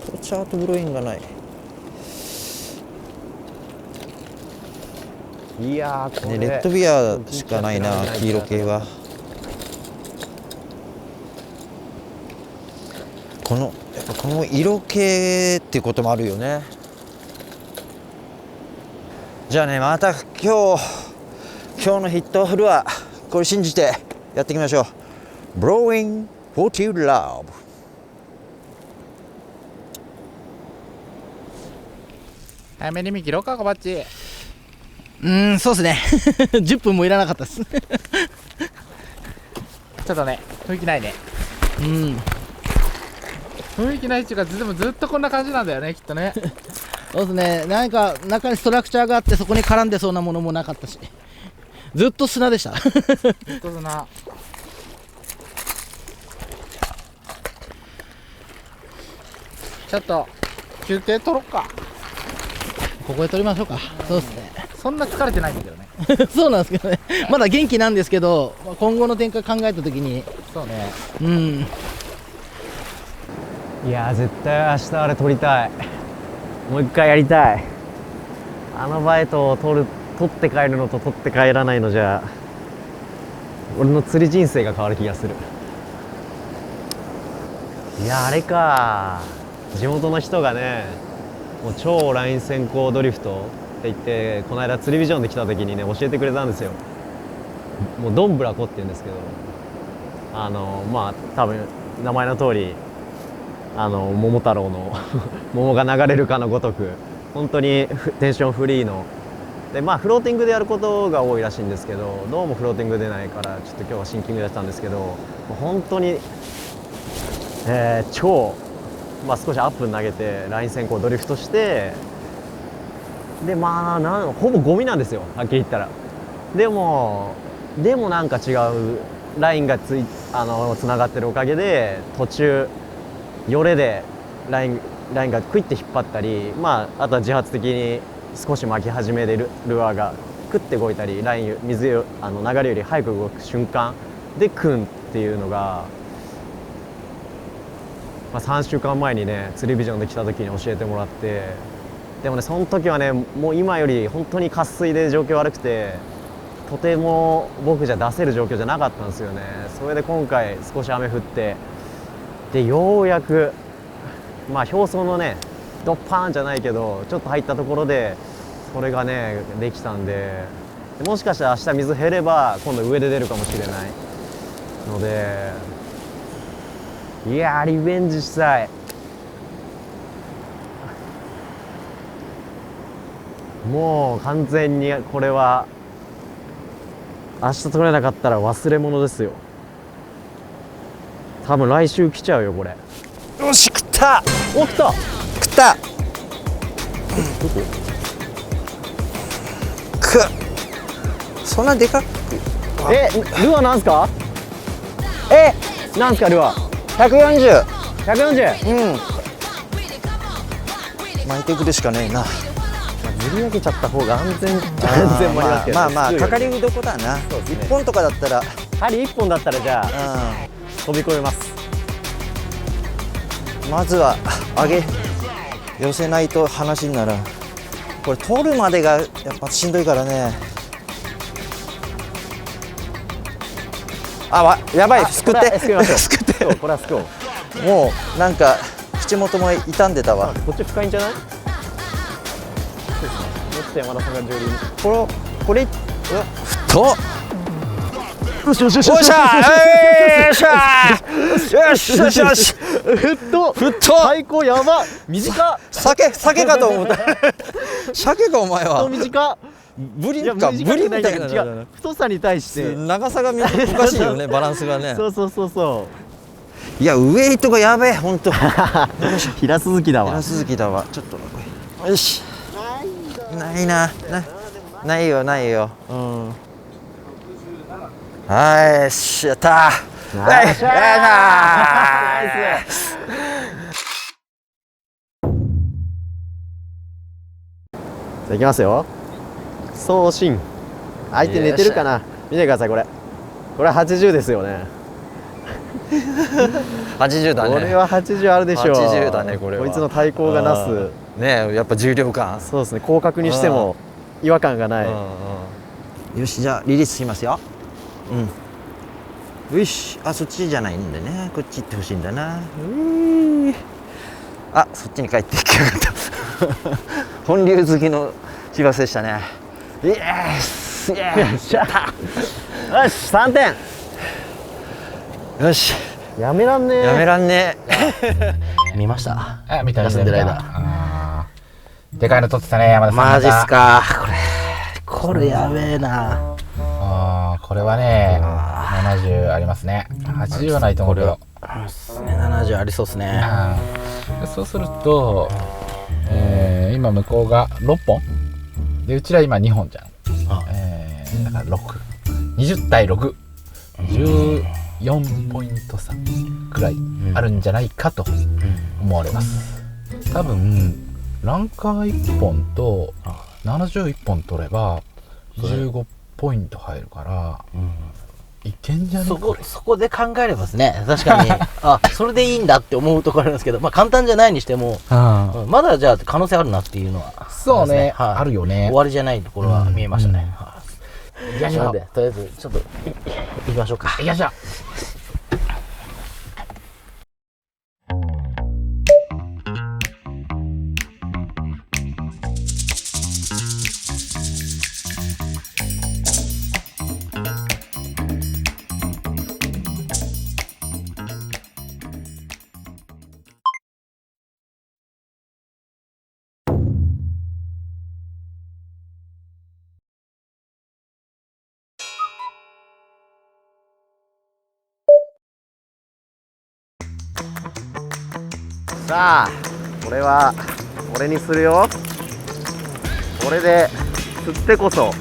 ットチャートブロインがない。いやーこれ、ね、レッドビアしかないな、黄色系は。やっぱこの色系っていうこともあるよね。じゃあね、また今日のヒットルアーこれ信じてやっていきましょう。Blowing what you love。早めに見切ろうか、小バッチ。そうですね。10分もいらなかったです。ちょっとね、雰囲気ないね。雰囲気ないっていうか、でもずっとこんな感じなんだよね、きっとね。そうですね、なんか中にストラクチャーがあってそこに絡んでそうなものもなかったし、ずっと砂でした。ずっと砂。ちょっと休憩取ろっか。ここで撮りましょうか。そうですね。そんな疲れてないんだけどね。そうなんですけどね。まだ元気なんですけど、今後の展開考えたときに、そうね。いやー絶対明日あれ撮りたい。もう一回やりたい。あのバイトを取って帰るのと取って帰らないのじゃ俺の釣り人生が変わる気がする。いやあれか、地元の人がね、もう超ライン先行ドリフトって言ってこの間釣りビジョンで来た時にね教えてくれたんですよ。もうドンブラコって言うんですけど、まあ多分名前の通り桃太郎の桃が流れるかのごとく本当にテンションフリーので、まあフローティングでやることが多いらしいんですけど、どうもフローティング出ないからちょっと今日はシンキングやってたんですけど、もう本当に、超、まあ、少しアップに投げてライン先行ドリフトしてでまあほぼゴミなんですよ、はっきり言ったら。でもなんか違うラインがつながってるおかげで途中よれでラインがクイッて引っ張ったり、まあ、あとは自発的に少し巻き始めでルアーがクッて動いたり、ライン水よ流れより早く動く瞬間でクンっていうのが、まあ、3週間前にね釣りビジョンで来た時に教えてもらって、でもねその時はねもう今より本当に渇水で状況悪くてとても僕じゃ出せる状況じゃなかったんですよね。それで今回少し雨降ってでようやくまあ表層のねドッパーンじゃないけどちょっと入ったところでそれがねできたんで、もしかしたら明日水減れば今度上で出るかもしれないので、いやーリベンジしたい。もう完全にこれは明日取れなかったら忘れ物ですよ。多分来週来ちゃうよこれ。よし食った。おっ来た。食った。どこ？そんなでかく。ルアーなんすか？なんすかルアー140。 140。うん巻いてくるしかねえな。釣り上げちゃった方が安全もありますけど、まあかかりどこだな。1本とかだったら針1本だったらじゃあ飛び越えます。まずは上げ寄せないと話にならん。これ取るまでがやっぱしんどいからね。やばい、すくってすくいましょう。すくってこれはすくおう。もうなんか口元も傷んでたわ。こっち深いんじゃない？そうですね。もっと山田さんが上流にこれ太っ。よしよしよしよっしゃよっしゃよしよしよし太っ最高やば短っ酒かと思った鮭かお前は短っブリかブリみたいな違う太さに対して長さがおかしいよねバランスがね。そういやウエイトがやべえほんと平鈴木だわ。平鈴木だわ。ちょっとよしないようんはいよしやったーはいじゃあいきますよ。送信相手寝てるかな。見てくださいこれ80ですよね。80だね。これは80あるでしょう。80だねこれは。こいつの対抗がなすねやっぱ重量感。そうですね。広角にしても違和感がない。よしじゃあリリースしますよ。よしそっちじゃないんだね。こっち行ってほしいんだな。そっちに帰っていきやがった本流好きの千葉でしたね。イエスイエースよし3点。よしやめらんねえ。やめらんね見ました。見た休んでる間。でかいの取ってたね山田さん。マジっすか。これやべえな。これはね70ありますね。80はないと思うけど70ありそうですね。そうすると、今向こうが6本でうちら今2本じゃん。だから20対614ポイント差くらいあるんじゃないかと思われます。多分ランカー1本と71本取れば15ポイント入るから、いけんじゃねえか。そこで考えればですね、確かにそれでいいんだって思うところあるんですけど、簡単じゃないにしてもまだじゃあ可能性あるなっていうのはそうね、あるよね。終わりじゃないところは見えましたね。よいしょ。とりあえずちょっと行きましょうか。よいしょ。さあこれは俺にするよ。これで釣ってこそ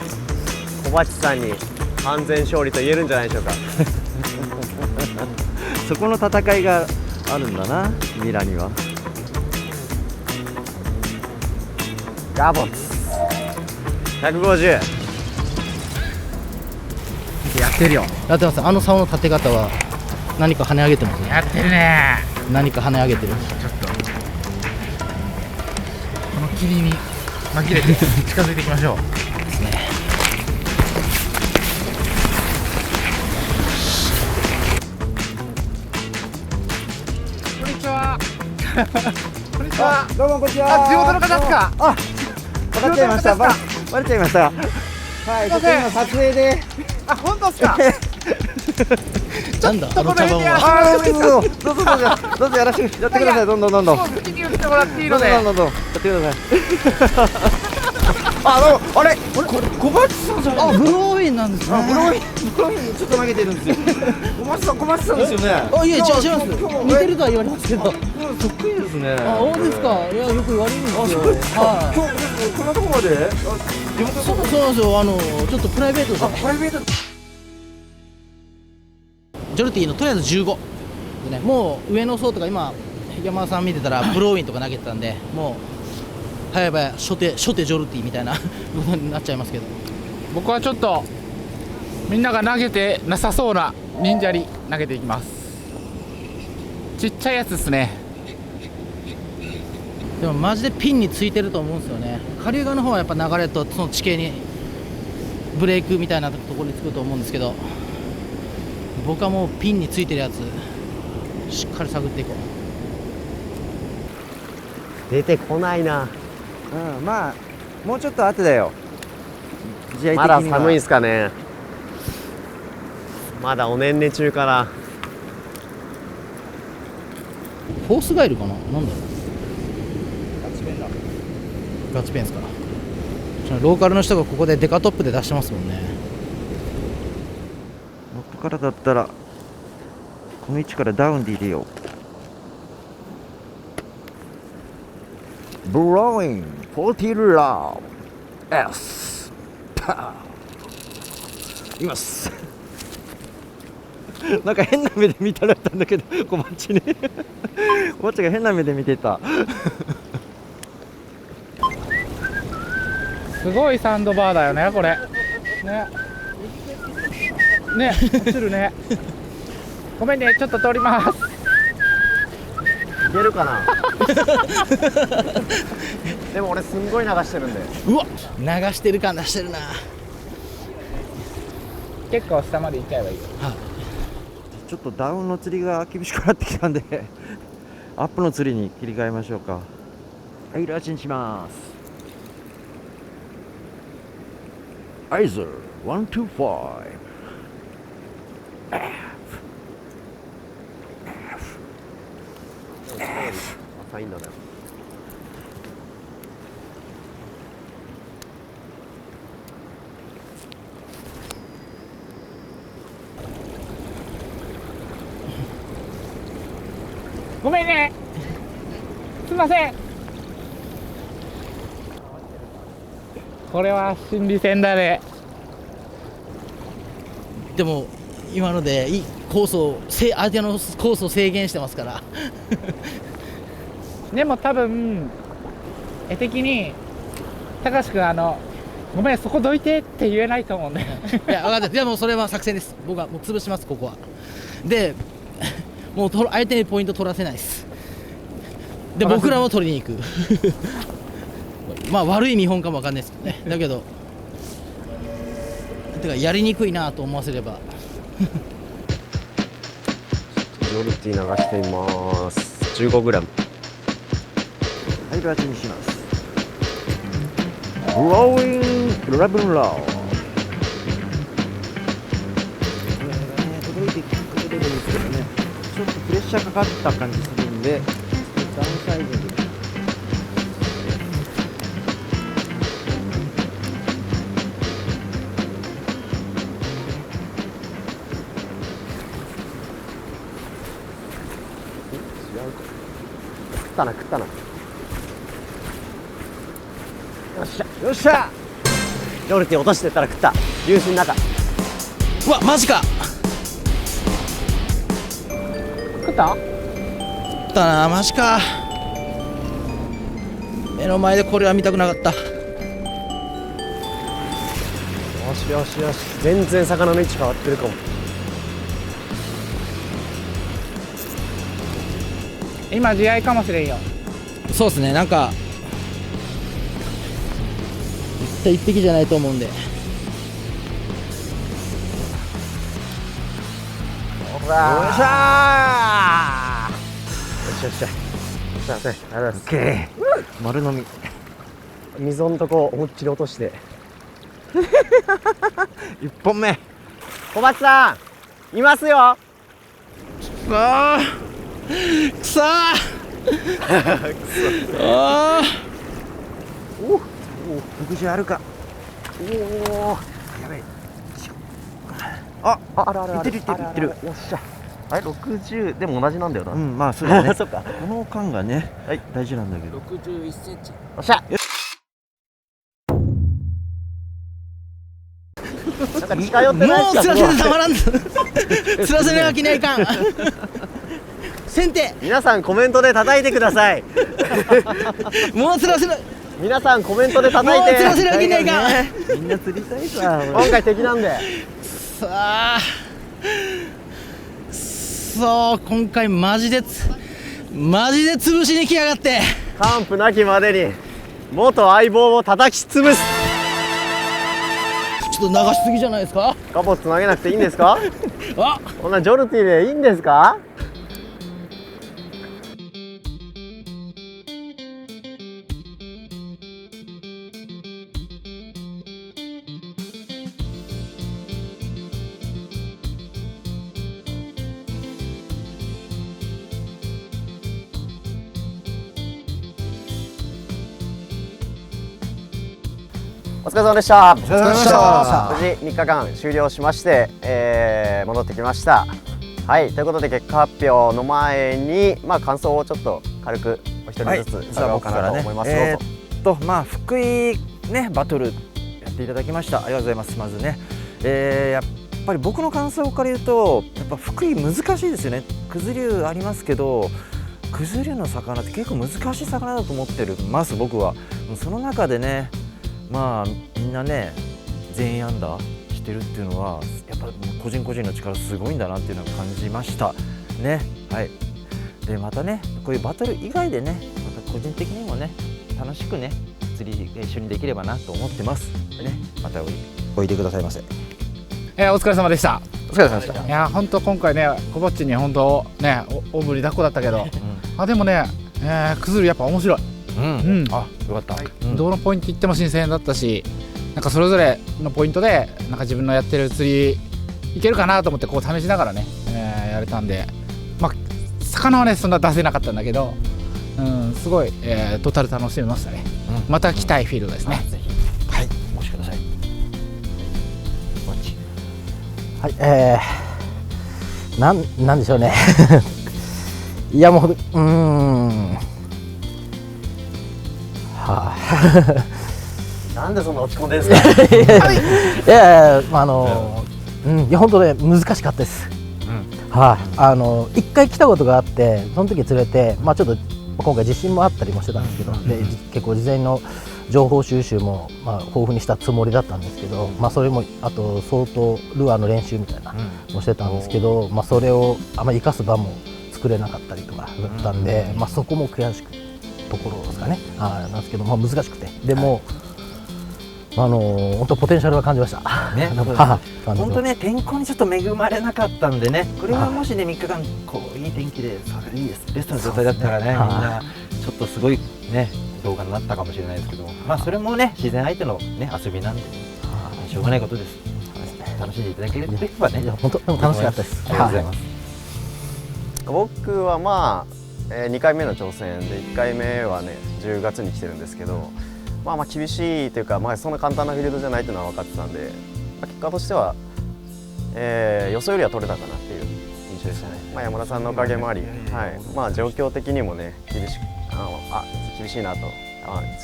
小鉢さんに完全勝利と言えるんじゃないでしょうか。そこの戦いがあるんだな、ミラには。ガボツ150。やってるよ。やってます。あの竿の立て方は何か跳ね上げてますね。やってるね。何か跳ね上げてる。ちょっとこの霧に紛れて近づいていきましょう。ですね。こんにちは。こんにちは。どうもこんにちは。あ、地元の方ですか。分かっちゃいました。バレちゃいました。はい、ちょっと今撮影で。あ、本当ですか。なんだあの茶番は。どうぞやらせてやってください。どんどん。もう口に打ってもらっていいので。どんどんやってください。あれ小鉢さんじゃない。あ、ブローインなんですね。ブローインちょっと投げてるんですよ。小鉢さんですよね。あ、いや違います。似てるとは言われますけど。そっくりですね。あ、そうですか。いやよく言われるんですよ。はい。今日こんなとこまで。そうなんですよ。ちょっとプライベートで。プライベート。ジョルティのとりあえず15でね、もう上の層とか今山田さん見てたらブローインとか投げてたんで、もう早々初手ジョルティみたいなことになっちゃいますけど、僕はちょっとみんなが投げてなさそうな忍者に投げていきます。ちっちゃいやつですね。でもマジでピンについてると思うんですよね。下流側の方はやっぱ流れとその地形にブレークみたいなところにつくと思うんですけど、僕はもうピンについてるやつしっかり探っていこう。出てこないな。まあもうちょっと後だよ。まだ寒いですかね。まだおねんね中かな。フォースガイルかな、なんだろう。ガチペンですか。ローカルの人がここでデカトップで出してますもんね。もっとからだったらこの位置からダウンで入れよう。ブローイン40ラー S パーいます。なんか変な目で見たらったんだけど、小鉢に小鉢が変な目で見てた。すごいサンドバーだよね、これ。ね、落ちるね。ごめんね、ちょっと通ります。いけるかな。でも俺すんごい流してるんで。うわ、流してる感出してるな。結構下まで行っちゃえばいいよ。ちょっとダウンの釣りが厳しくなってきたんでアップの釣りに切り替えましょうか。はい、ラチンします。アイズル125 浅いんだね。ごめんね。すいません。これは心理戦だね。でも今のでいいコースを相手のコースを制限してますからでも多分絵的に高橋君ごめんそこどいてって言えないと思うんで。いや分かった。でもそれは作戦です。僕はもう潰します、ここは。でもう相手にポイント取らせないです。で僕らも取りに行くまあ悪い見本かも分かんないですけどね。だけどてかやりにくいなと思わせればジョルティ流しています。15g。はい、ラチンにします。ブローイン11ラー届いてくれればいいですけどね、ちょっとプレッシャーかかった感じするんで、ダウンサイズでったな。よっしゃよっしゃ。ロルティ落としてったら食った。粒子の中うわマジか。食った。だなマジか。目の前でこれは見たくなかった。よしよしよし、全然魚の位置変わってるかも。今地合いかもしれんよ。そうですね、なんか絶対一匹じゃないと思うんで。ほらよっしゃー。よっしゃ。すいません、ありがとうございます。丸飲み。溝のとこ思いっきり落として。1本目。小松さんいますよ。ああくそーあ60あるか。おお。やばい。ある。いってる。よっしゃ。あれ60でも同じなんだよな。まあそうだね。そっか。この間がね、大事なんだけど。61センチ。よっしゃ。なんか近寄ってないもうつらせてたまらんつらせるわけにはいかん先手皆さんコメントで叩いてください。もうつらせる皆さんコメントで叩いて。もうつらせるわけにはいかんみんな釣りたいさ。今回敵なんで。さあそう今回マジで潰しに来やがって。完膚なきまでに元相棒を叩き潰す。ちょっと流しすぎじゃないですか。カポスつなげなくていいんですか。あこんなジョルティでいいんですか。お疲れ様でした。お疲れ様でした無事3日間終了しまして、戻ってきました。はい、ということで結果発表の前に、感想をちょっと軽くお一人ずつ伺おうかなと思います。どうぞ。福井ねバトルやっていただきました。ありがとうございます。まずね、やっぱり僕の感想から言うと、やっぱ福井難しいですよね。九頭竜ありますけど、九頭竜の魚って結構難しい魚だと思ってます僕は。その中でね、みんなね全員アンダーしてるっていうのはやっぱ個人個人の力すごいんだなっていうのを感じましたね。はい。でまたねこういうバトル以外でねまた個人的にもね楽しくね釣りが一緒にできればなと思ってますね。またおいでくださいませ。お疲れ様でした。お疲れ様でした。いや本当今回ねコボッチに本当ね大ぶりだっこだったけど、でもねくずるやっぱ面白い。あ、よかった。どのポイント行っても新鮮だったし、なんかそれぞれのポイントでなんか自分のやってる釣りいけるかなと思ってこう試しながらね、やれたんで、魚はねそんな出せなかったんだけど、すごい、トータル楽しめましたね。また来たいフィールドですね。ぜひはいお越しください。はい、なんでしょうねいやもうなんでそんな落ち込んでるんですか。いや本当ね難しかったです。一回来たことがあってその時連れてちょっと今回地震もあったりもしてたんですけど、で結構事前の情報収集も豊富にしたつもりだったんですけど、それもあと相当ルアーの練習みたいなのをしてたんですけど、それをあまり生かす場も作れなかったりとかだったんで、そこも悔しくところですかね。なんですけど、難しくてでも、本当ポテンシャルは感じましたね。本当ね天候にちょっと恵まれなかったんでね、これはもしね3日間こういい天気でいいベストな状態だったらね、みんなちょっとすごいね動画になったかもしれないですけど、それもね自然相手のね遊びなんでしょうがないことです。楽しんでいただければね。本当楽しかったです。ありがとうございます。僕は2回目の挑戦で1回目はね10月に来てるんですけど、厳しいというか、そんな簡単なフィールドじゃないというのは分かってたんで、結果としては、予想よりは取れたかなっていう印象でしたね。山田さんのおかげもあり、状況的にもね厳し厳しいなと、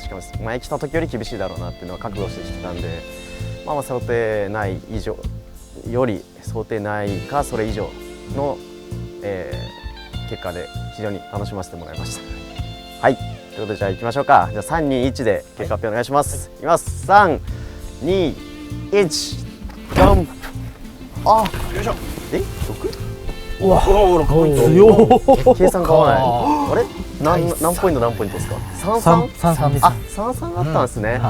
しかも前来た時より厳しいだろうなっていうのは覚悟してきてたんで、想定内以上より想定内かそれ以上の、結果で非常に楽しませてもらいました。はい、ということでじゃあ行きましょうか。じゃあ3、2、1で結果発表お願いします。いきます。3、2、1、ドン。あ、よいしょ。うわ強っ。計算変わらない。あれ？何ポイントですか？33です。あ、33だったんですね。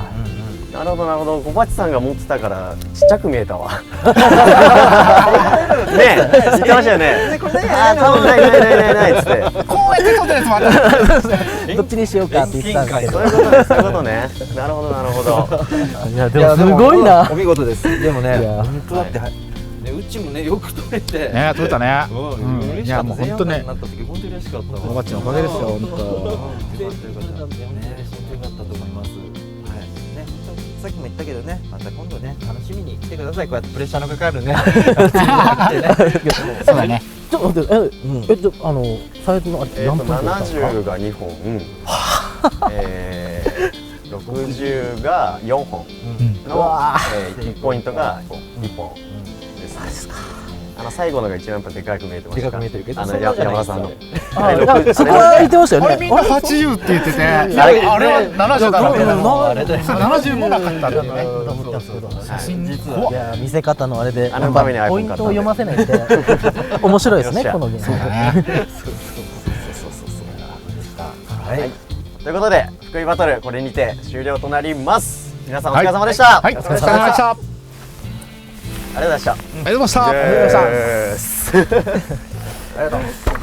なるほどなるほど。小鉢さんが持ってたからちっちゃく見えたわ。ねえ、言ってましたよね。あ、多分ないっつって。こうやって撮ったやつもある。どっちにしようかって言ってたんですけど。そういうことね、そういうことね。なるほどなるほど。いやでもすごいな。お見事です。でもね、いや本当だって、ね、うちもねよく取れて。ね、撮れたね。嬉しかった。いやもう本当ね。なった時本当に嬉しかったわ。おばちのおかげですよ本当。よかったよかった。ね、本当よかったと思います。ね、さっきも言ったけどね、また今度ね、楽しみに来てください。こうやってプレッシャーのかかるね。そうだね。ちょっと待って、サイズのあれ何分70が2本、60が4本の1ポイントが1本です。最後のが一番やっぱでかく見えてました。でかく見えてるけど、山田さんの。そこは言ってましたよね。みんな80って言ってて、あれは70だろうけど、70もなかったんだよね。写真いや見せ方のあれであのためにポイントを読ませないって面白いですねこのゲーム。はい。ということで福井バトルこれにて終了となります。皆さんお疲れ様でした。はい、お疲れ様でした。あありがとうございました。りがとうございました。ありがとうございます。ありがとう。